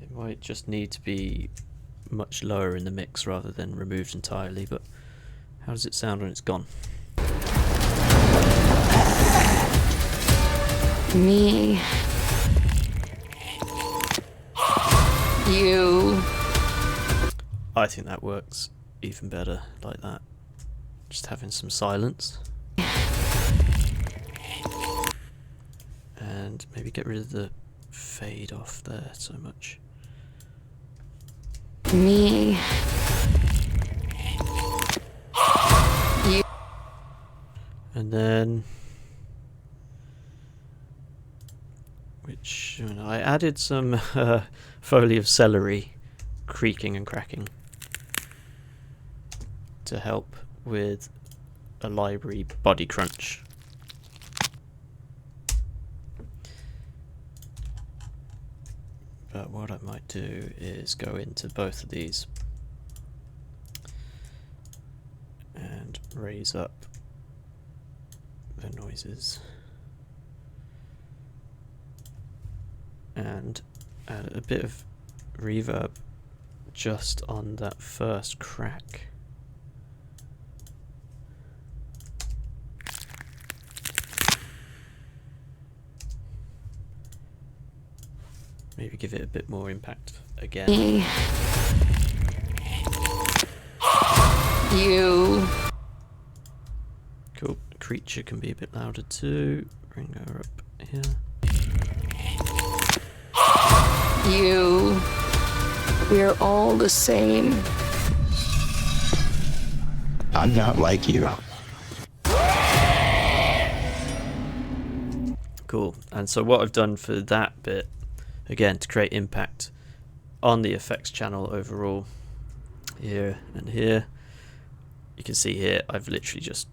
it might just need to be much lower in the mix rather than removed entirely, but how does it sound when it's gone? Me. You. I think that works even better like that. Just having some silence. And maybe get rid of the fade off there so much. Me. You. And then, which I added some foley of celery creaking and cracking to help with a library body crunch. But what I might do is go into both of these and raise up the noises and add a bit of reverb just on that first crack. Maybe give it a bit more impact again. Me. You. Cool. Creature can be a bit louder too. Bring her up here. You. We're all the same. I'm not like you. Cool. And so what I've done for that bit, again, to create impact on the effects channel overall, here and here, you can see here I've literally just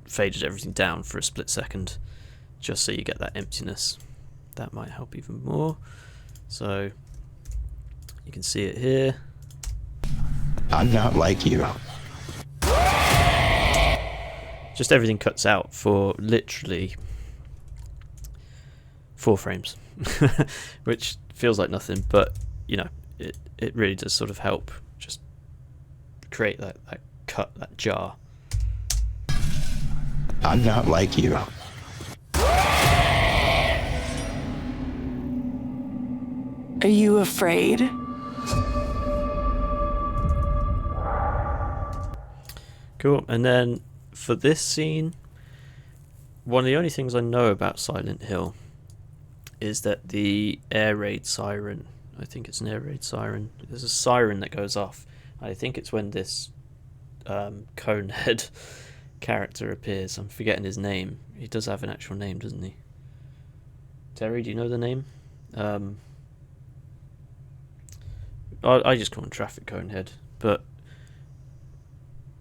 faded everything down for a split second just so you get that emptiness. That might help even more. So you can see it here. I'm not like you. Just everything cuts out for literally 4 frames, which feels like nothing, but you know, it really does sort of help just create that cut, that jar. I'm not like you. Are you afraid? Cool. And then for this scene, one of the only things I know about Silent Hill is that the air raid siren, I think it's an air raid siren, there's a siren that goes off. I think it's when this Conehead character appears. I'm forgetting his name. He does have an actual name, doesn't he? Terry, do you know the name? I just call him Traffic Conehead, but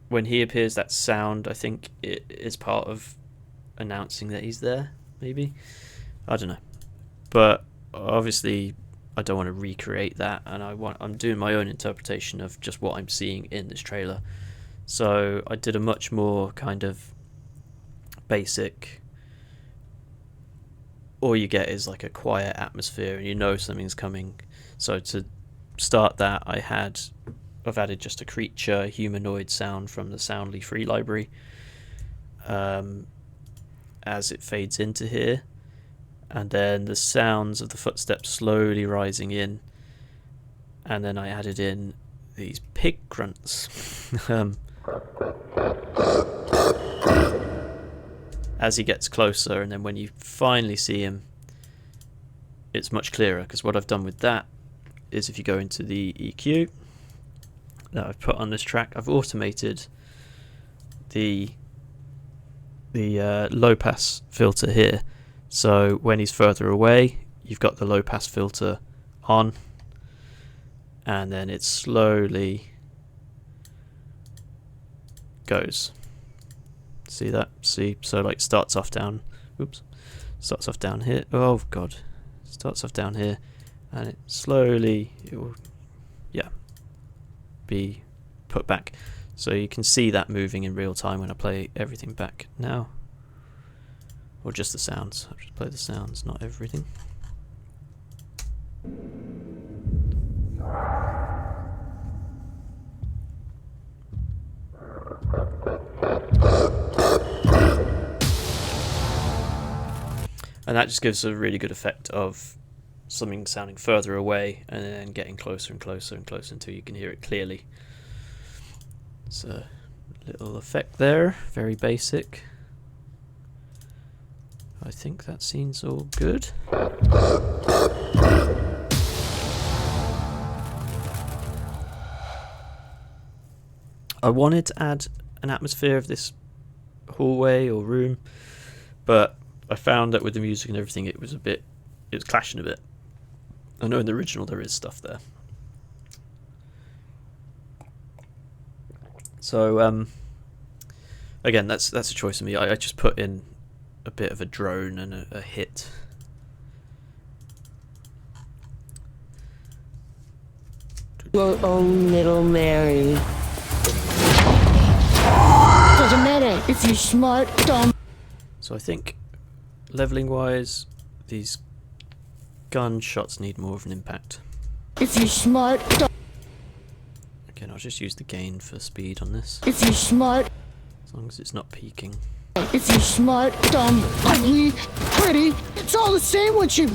when he appears, that sound, I think it is part of announcing that he's there, maybe? I don't know. But obviously I don't want to recreate that, and I'm doing my own interpretation of just what I'm seeing in this trailer. So I did a much more kind of basic, all you get is like a quiet atmosphere and you know something's coming. So to start that, I've added just a creature humanoid sound from the Soundly free library as it fades into here, and then the sounds of the footsteps slowly rising in, and then I added in these pig grunts as he gets closer, and then when you finally see him it's much clearer, because what I've done with that is if you go into the EQ that I've put on this track, I've automated the the low pass filter here. So when he's further away, you've got the low pass filter on, and then it slowly goes. See that? See, so like starts off down. Oops, starts off down here. Oh god, starts off down here, and it slowly, it will, yeah, be put back. So you can see that moving in real time when I play everything back now. Or just the sounds. I'll just play the sounds, not everything. And that just gives a really good effect of something sounding further away and then getting closer and closer and closer until you can hear it clearly. It's a little effect there, very basic. I think that scene's all good. I wanted to add an atmosphere of this hallway or room, but I found that with the music and everything it was clashing a bit. I know in the original there is stuff there. So again, that's a choice of me. I just put in a bit of a drone and a hit. Your own little Mary. Doesn't matter if you're smart, dumb. So I think leveling wise, these gunshots need more of an impact. If you're smart, dumb. Again, I'll just use the gain for speed on this, If you're smart, as long as it's not peaking. if you're smart, dumb, ugly, pretty, it's all the same once you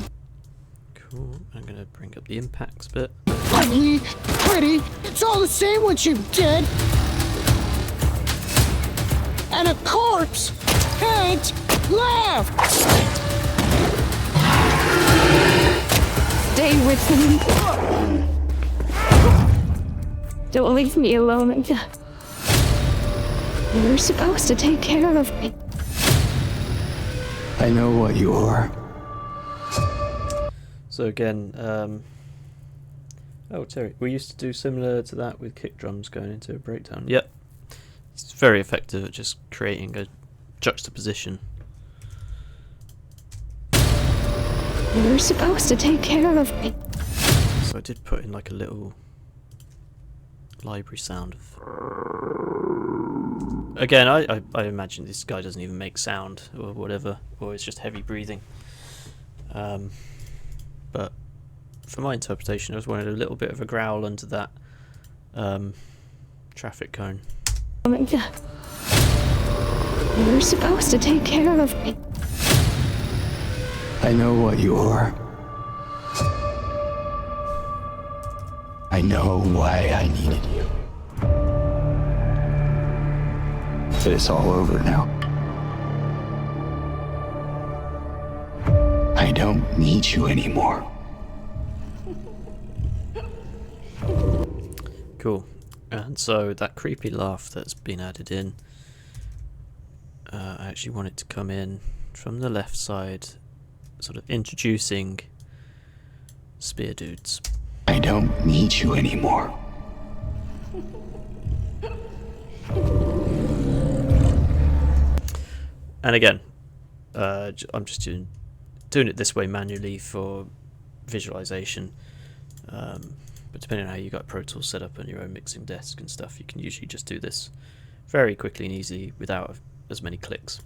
Cool. I'm gonna bring up the impacts bit. ugly, pretty, it's all the same once you're dead. And a corpse can't laugh. Stay with me. Don't leave me alone. You're supposed to take care of me. I know what you are. So again, oh Terry, we used to do similar to that with kick drums going into a breakdown. Yep, it's very effective at just creating a juxtaposition. You're supposed to take care of me. So I did put in like a little library sound of... Again, I imagine this guy doesn't even make sound or whatever, or it's just heavy breathing. But for my interpretation, I just wanted a little bit of a growl under that traffic cone. You're supposed to take care of me. I know what you are. I know why I needed you. But it's all over now. I don't need you anymore. Cool. And so that creepy laugh that's been added in, I actually want it to come in from the left side, sort of introducing spear dudes. I don't need you anymore. And again, I'm just doing it this way manually for visualization. But depending on how you got Pro Tools set up on your own mixing desk and stuff, you can usually just do this very quickly and easily without as many clicks.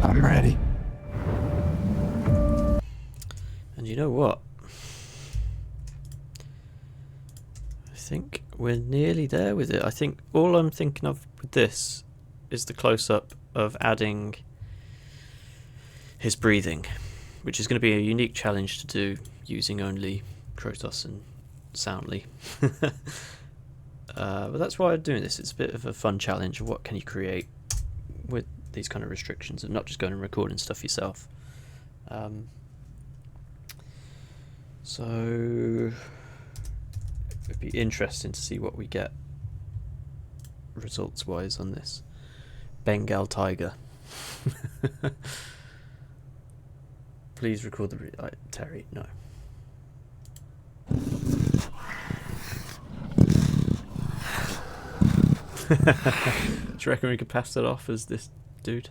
I'm ready. And you know what? I think we're nearly there with it. I think all I'm thinking of with this is the close-up of adding his breathing, which is going to be a unique challenge to do using only Krotos and Soundly. But that's why I'm doing this. It's a bit of a fun challenge of what can you create with these kind of restrictions of not just going and recording stuff yourself. So it'd be interesting to see what we get results wise on this Bengal tiger. Please record the Terry, no. Do you reckon we could pass that off as this dude?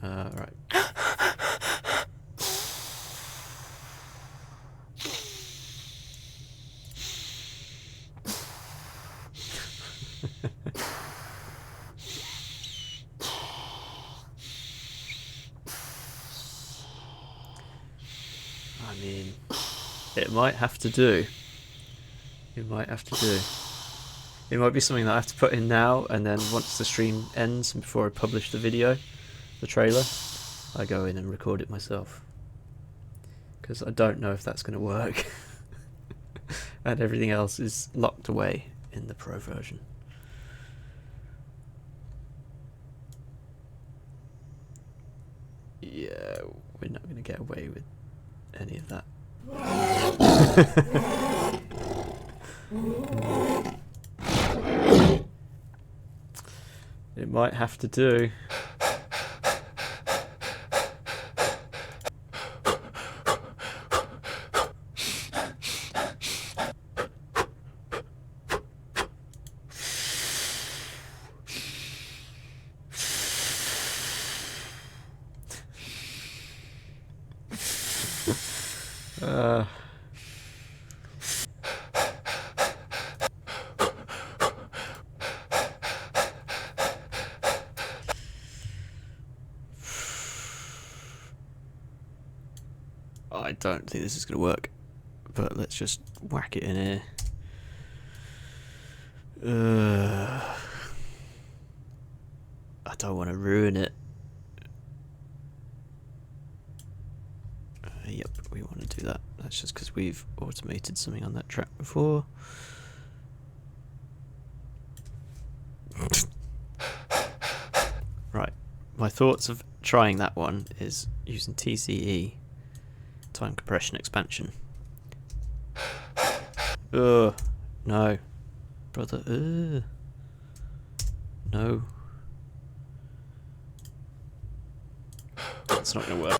Right. I mean, it might have to do. It might have to do. It might be something that I have to put in now, and then once the stream ends and before I publish the video, the trailer, I go in and record it myself. Because I don't know if that's going to work. And everything else is locked away in the pro version. Yeah, we're not going to get away with any of that. It might have to do. I don't think this is going to work, but let's just whack it in here. I don't want to ruin it. Yep, we want to do that. That's just because we've automated something on that track before. Right, my thoughts of trying that one is using TCE, time compression expansion. No, brother. No, it's not gonna work.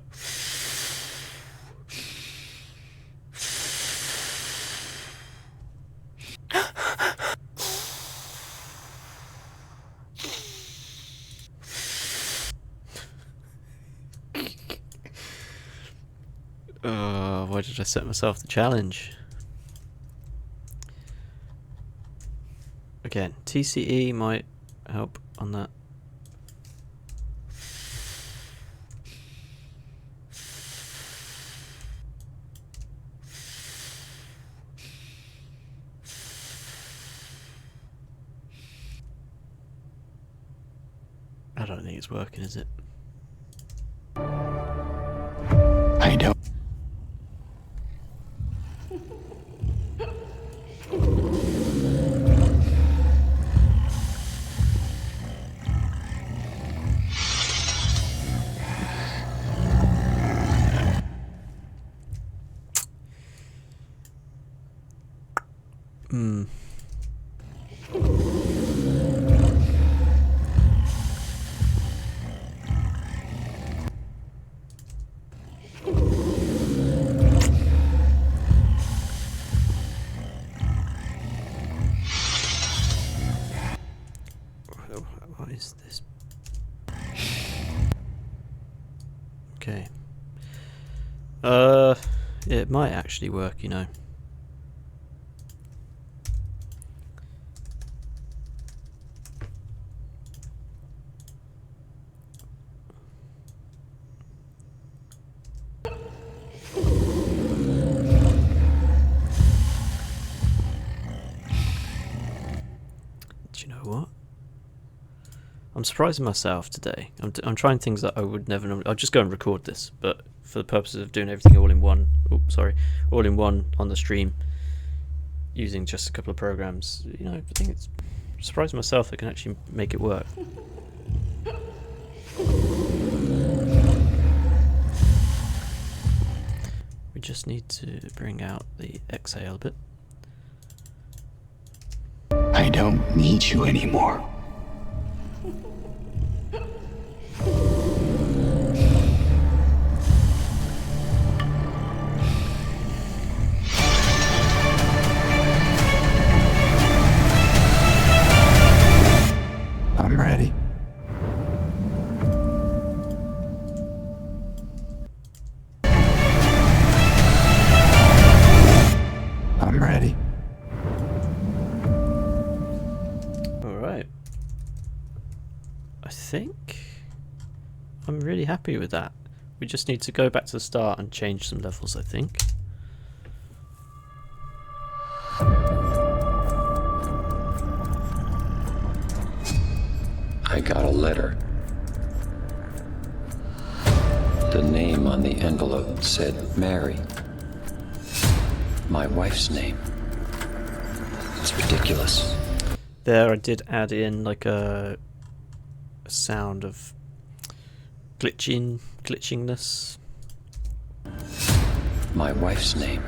Why did I set myself the challenge? Again, TCE might help on that. I don't think it's working, is it? I don't. What is this? Okay. It might actually work, you know. Do you know what? I'm surprising myself today. I'm trying things that I would never normally. I'll just go and record this, but for the purposes of doing everything all in one. All in one on the stream, using just a couple of programs. You know, I think it's surprising myself I can actually make it work. just need to bring out the exhale a bit. I don't need you anymore. I'm ready. I'm ready. Alright. I think I'm really happy with that. We just need to go back to the start and change some levels, I think. I got a letter. The name on the envelope said Mary. My wife's name. It's ridiculous. There I did add in like a sound of glitchingness. My wife's name.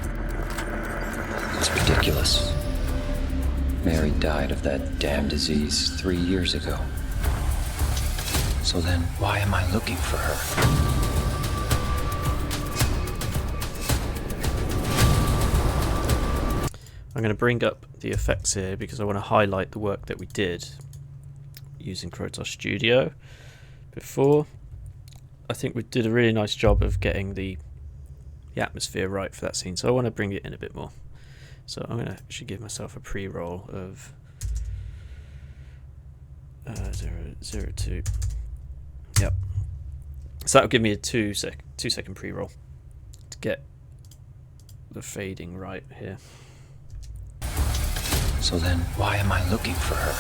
It's ridiculous. Mary died of that damn disease 3 years ago. So then, why am I looking for her? I'm going to bring up the effects here because I want to highlight the work that we did using Krotos Studio before. I think we did a really nice job of getting the atmosphere right for that scene, so I want to bring it in a bit more. So I'm going to actually give myself a pre-roll of 002. Yep. So that'll give me a 2 second pre-roll to get the fading right here. So then, why am I looking for her?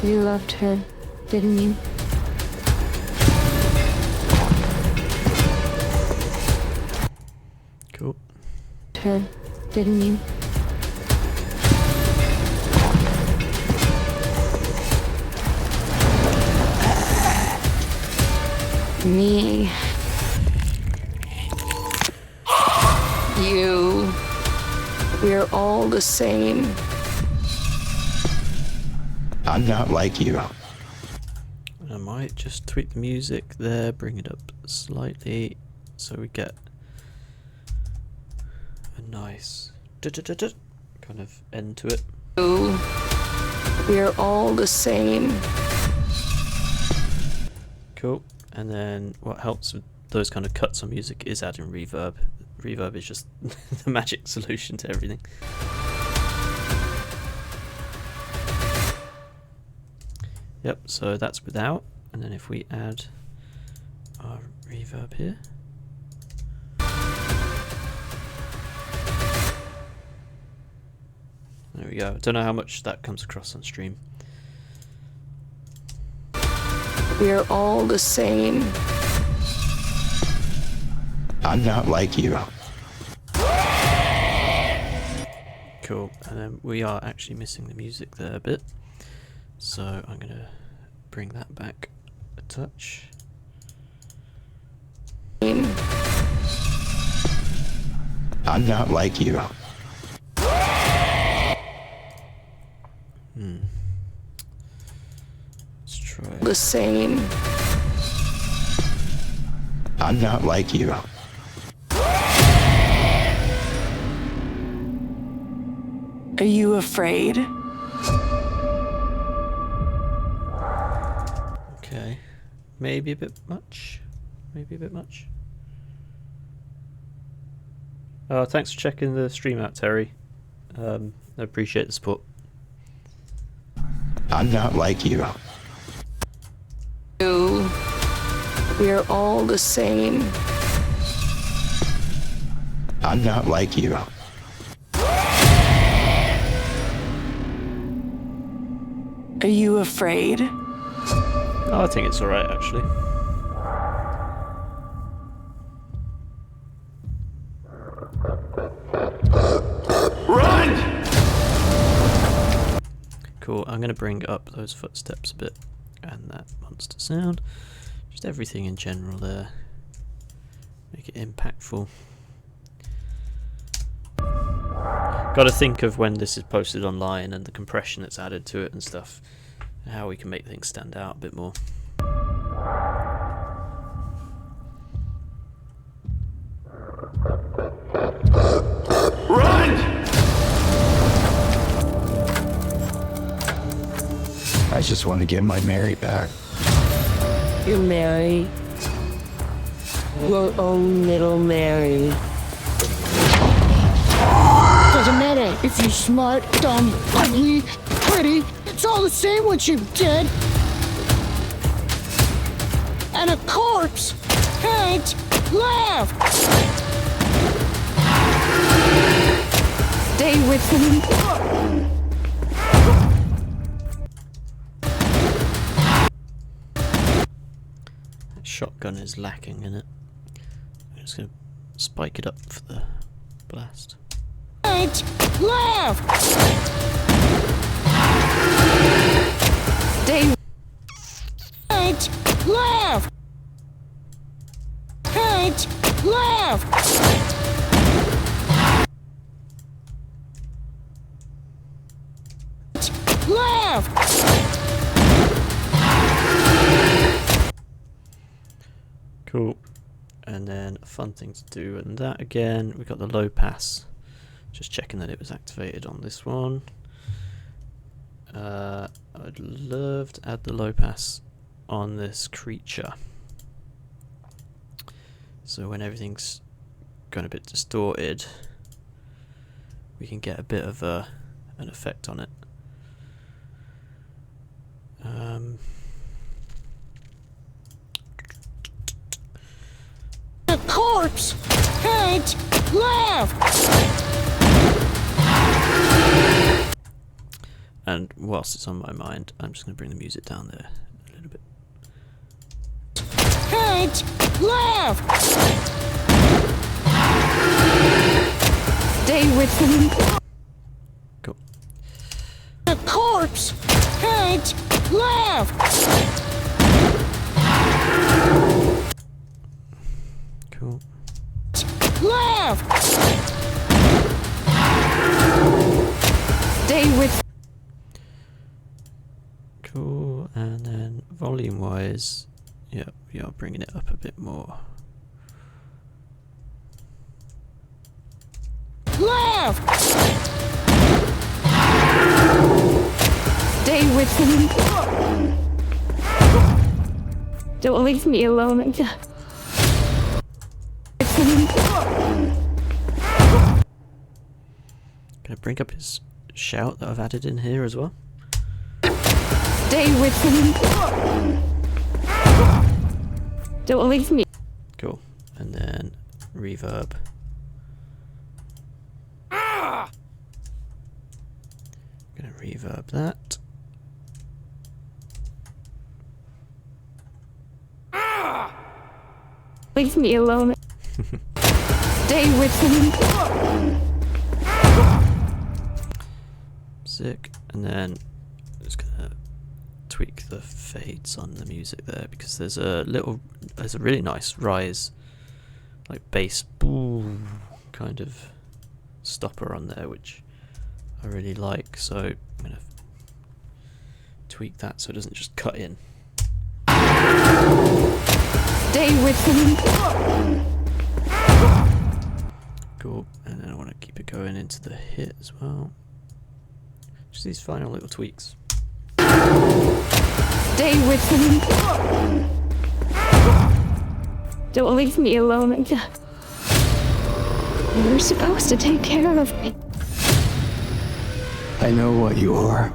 You loved her, didn't you? Cool. Her, didn't you? Me. You. We're all the same. I'm not like you. I might just tweak the music there, bring it up slightly so we get a nice kind of end to it. You. We're all the same. Cool. And then what helps with those kind of cuts on music is adding reverb. Reverb is just the magic solution to everything. Yep, so that's without, and then if we add our reverb here. There we go. I don't know how much that comes across on stream. We're all the same. I'm not like you. Cool, and then we are actually missing the music there a bit. So I'm going to bring that back a touch. I'm not like you. Let's try The same. I'm not like you. Are you afraid? Okay, maybe a bit much. Maybe a bit much. Thanks for checking the stream out, Terry. I appreciate the support. I'm not like you. You. We're all the same. I'm not like you. Are you afraid? Oh, I think it's alright, actually. cool. I'm going to bring up those footsteps a bit and that monster sound. Just everything in general there. Make it impactful. Got to think of when this is posted online and the compression that's added to it and stuff, and how we can make things stand out a bit more. I just want to get my Mary back. You're Mary. Your own little Mary. Doesn't matter if you're smart, dumb, ugly, pretty. It's all the same once you're dead. And a corpse can't laugh. Stay with me. That shotgun is lacking in it. I'm just going to spike it up for the blast. Can't laugh. Stay. Can't laugh. Can't laugh. Laugh. Cool. And then a fun thing to do, and that again, we got the low pass. Just checking that it was activated on this one. I'd love to add the low pass on this creature. So when everything's gone a bit distorted, we can get a bit of an effect on it. A corpse can't laugh. And whilst it's on my mind, I'm just going to bring the music down there a little bit. Can't laugh. Stay with me. Cool. A corpse can't laugh. Cool. Laugh. Stay with. Cool. And then volume wise, yeah, we are bringing it up a bit more. Laugh. Stay with me. Don't leave me alone. Gonna bring up his shout that I've added in here as well. Stay with me. Don't leave me. Cool. And then reverb. Gonna reverb that. Leave me alone. Stay with me. Sick. And then just gonna tweak the fades on the music there, because there's a really nice rise, like bass boom kind of stopper on there, which I really like. So I'm gonna tweak that so it doesn't just cut in. Stay with me. Cool. And then I want to keep it going into the hit as well. Just these final little tweaks. Stay with me. Don't leave me alone. You're supposed to take care of me. I know what you are.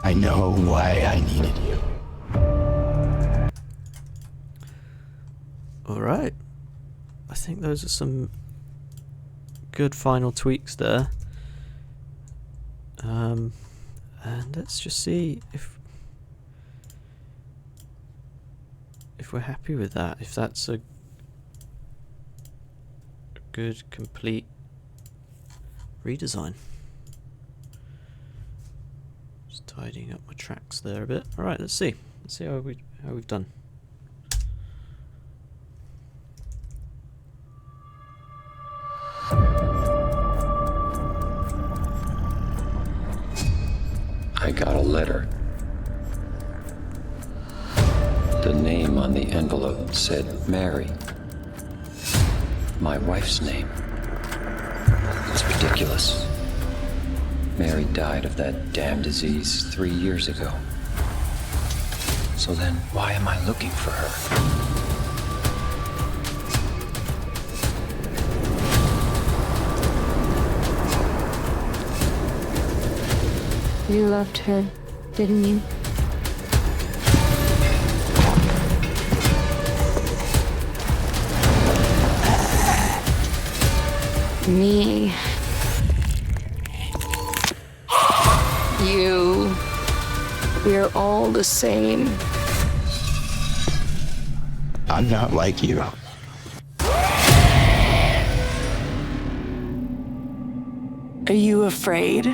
I know why I needed you. Alright. I think those are some good final tweaks there. And let's just see if we're happy with that, if that's a good complete redesign. Tidying up my tracks there a bit. All right, let's see. Let's see how we've done. I got a letter. The name on the envelope said Mary. My wife's name. It's ridiculous. Mary died of that damn disease 3 years ago. So then, why am I looking for her? You loved her, didn't you? Me. You. We're all the same. I'm not like you. Are you afraid?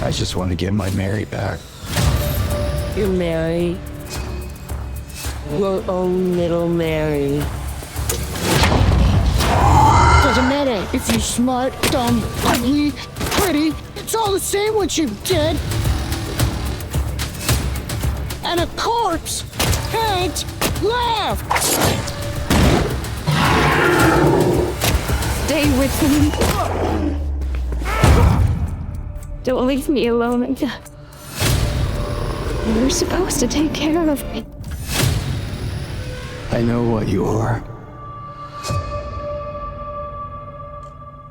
I just want to get my Mary back. You're Mary. Your own little Mary. Doesn't matter if you're smart, dumb, ugly, pretty. It's all the same once you're dead. And a corpse can't laugh. Stay with me. Don't leave me alone. You're supposed to take care of me. I know what you are.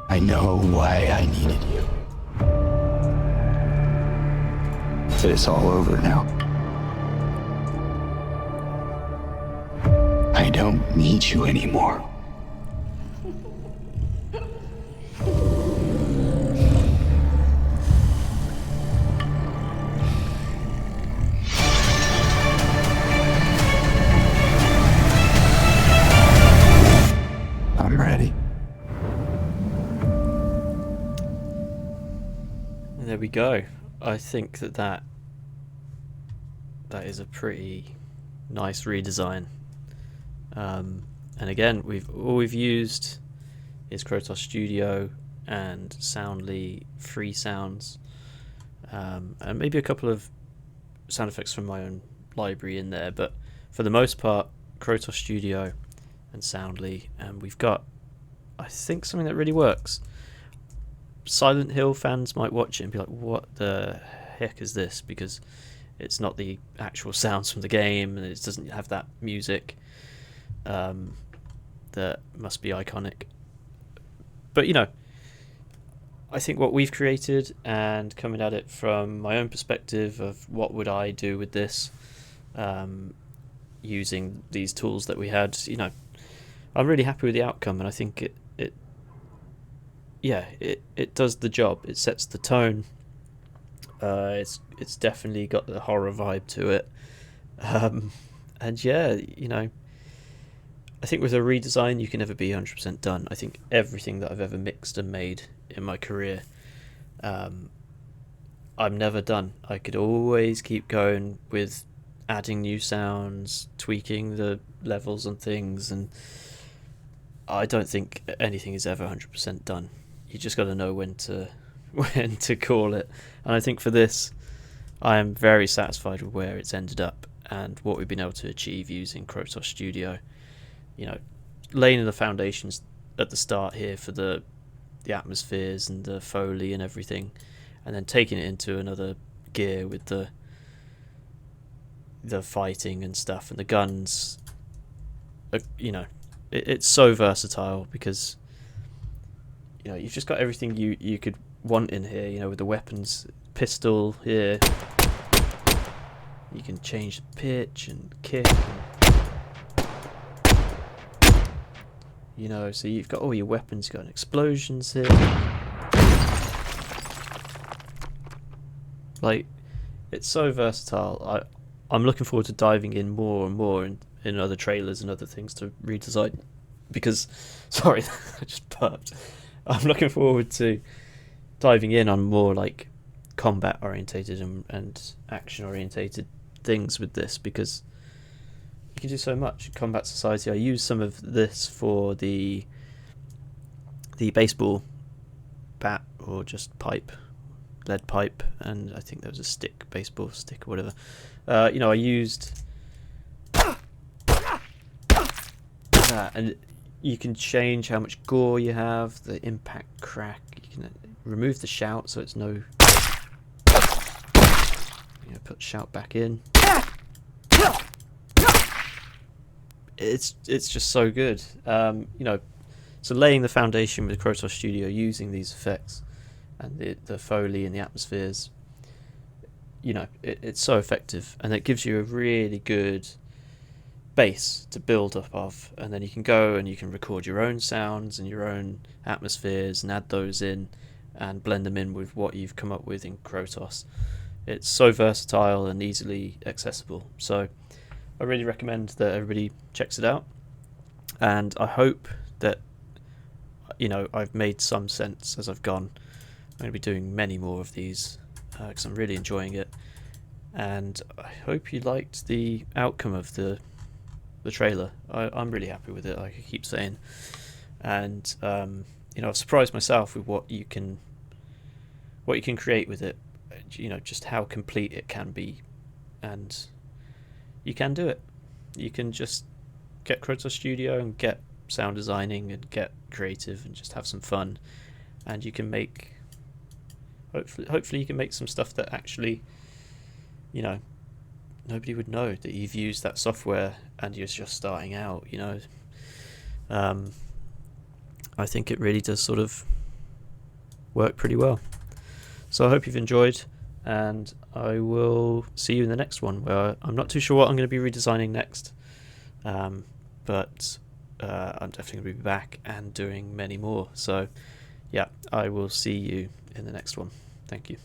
I know why I needed you. But it's all over now. I don't need you anymore. I'm ready. And there we go. I think that is a pretty nice redesign. And again, all we've used is Krotos Studio and Soundly free sounds, and maybe a couple of sound effects from my own library in there. But for the most part, Krotos Studio and Soundly, and we've got, I think, something that really works. Silent Hill fans might watch it and be like, what the heck is this? Because it's not the actual sounds from the game, and it doesn't have that music that must be iconic. But, you know, I think what we've created, and coming at it from my own perspective of what would I do with this, using these tools that we had, you know, I'm really happy with the outcome, and I think it does the job. It sets the tone. It's definitely got the horror vibe to it, and yeah, you know, I think with a redesign you can never be 100% done. I think everything that I've ever mixed and made in my career, I'm never done. I could always keep going with adding new sounds, tweaking the levels and things, and I don't think anything is ever 100% done. You just got to know when to call it. And I think for this, I am very satisfied with where it's ended up and what we've been able to achieve using Krotos Studio. You know, laying the foundations at the start here for the atmospheres and the Foley and everything, and then taking it into another gear with the fighting and stuff and the guns. You know, it's so versatile because, you know, you've just got everything you could want in here. You know, with the weapons, pistol here, you can change the pitch and kick. You know, so you've got all your weapons. You've got explosions here. Like, It's so versatile. I'm looking forward to diving in more and more in other trailers and other things to redesign. Because, sorry, I just burped. I'm looking forward to diving in on more like combat orientated and action orientated things with this, because you can do so much. Combat Society, I used some of this for the baseball bat, or just pipe, lead pipe, and I think there was a stick, baseball stick or whatever. I used that, and you can change how much gore you have, the impact crack. You can remove the shout, so it's no. Put shout back in. It's just so good. So laying the foundation with Krotos Studio, using these effects and the Foley and the atmospheres, it's so effective, and it gives you a really good base to build up of, and then you can go and you can record your own sounds and your own atmospheres and add those in and blend them in with what you've come up with in Krotos. It's so versatile and easily accessible, so I really recommend that everybody checks it out, and I hope that I've made some sense as I've gone. I'm going to be doing many more of these because I'm really enjoying it, and I hope you liked the outcome of the trailer. I'm really happy with it, like I keep saying, and I've surprised myself with what you can create with it. Just how complete it can be, and you can do it. You can just get Krotos Studio and get sound designing and get creative and just have some fun, and you can make hopefully you can make some stuff that actually nobody would know that you've used that software and you're just starting out. I think it really does sort of work pretty well. So I hope you've enjoyed, and I will see you in the next one, where I'm not too sure what I'm going to be redesigning next, but I'm definitely going to be back and doing many more. So yeah, I will see you in the next one. Thank you.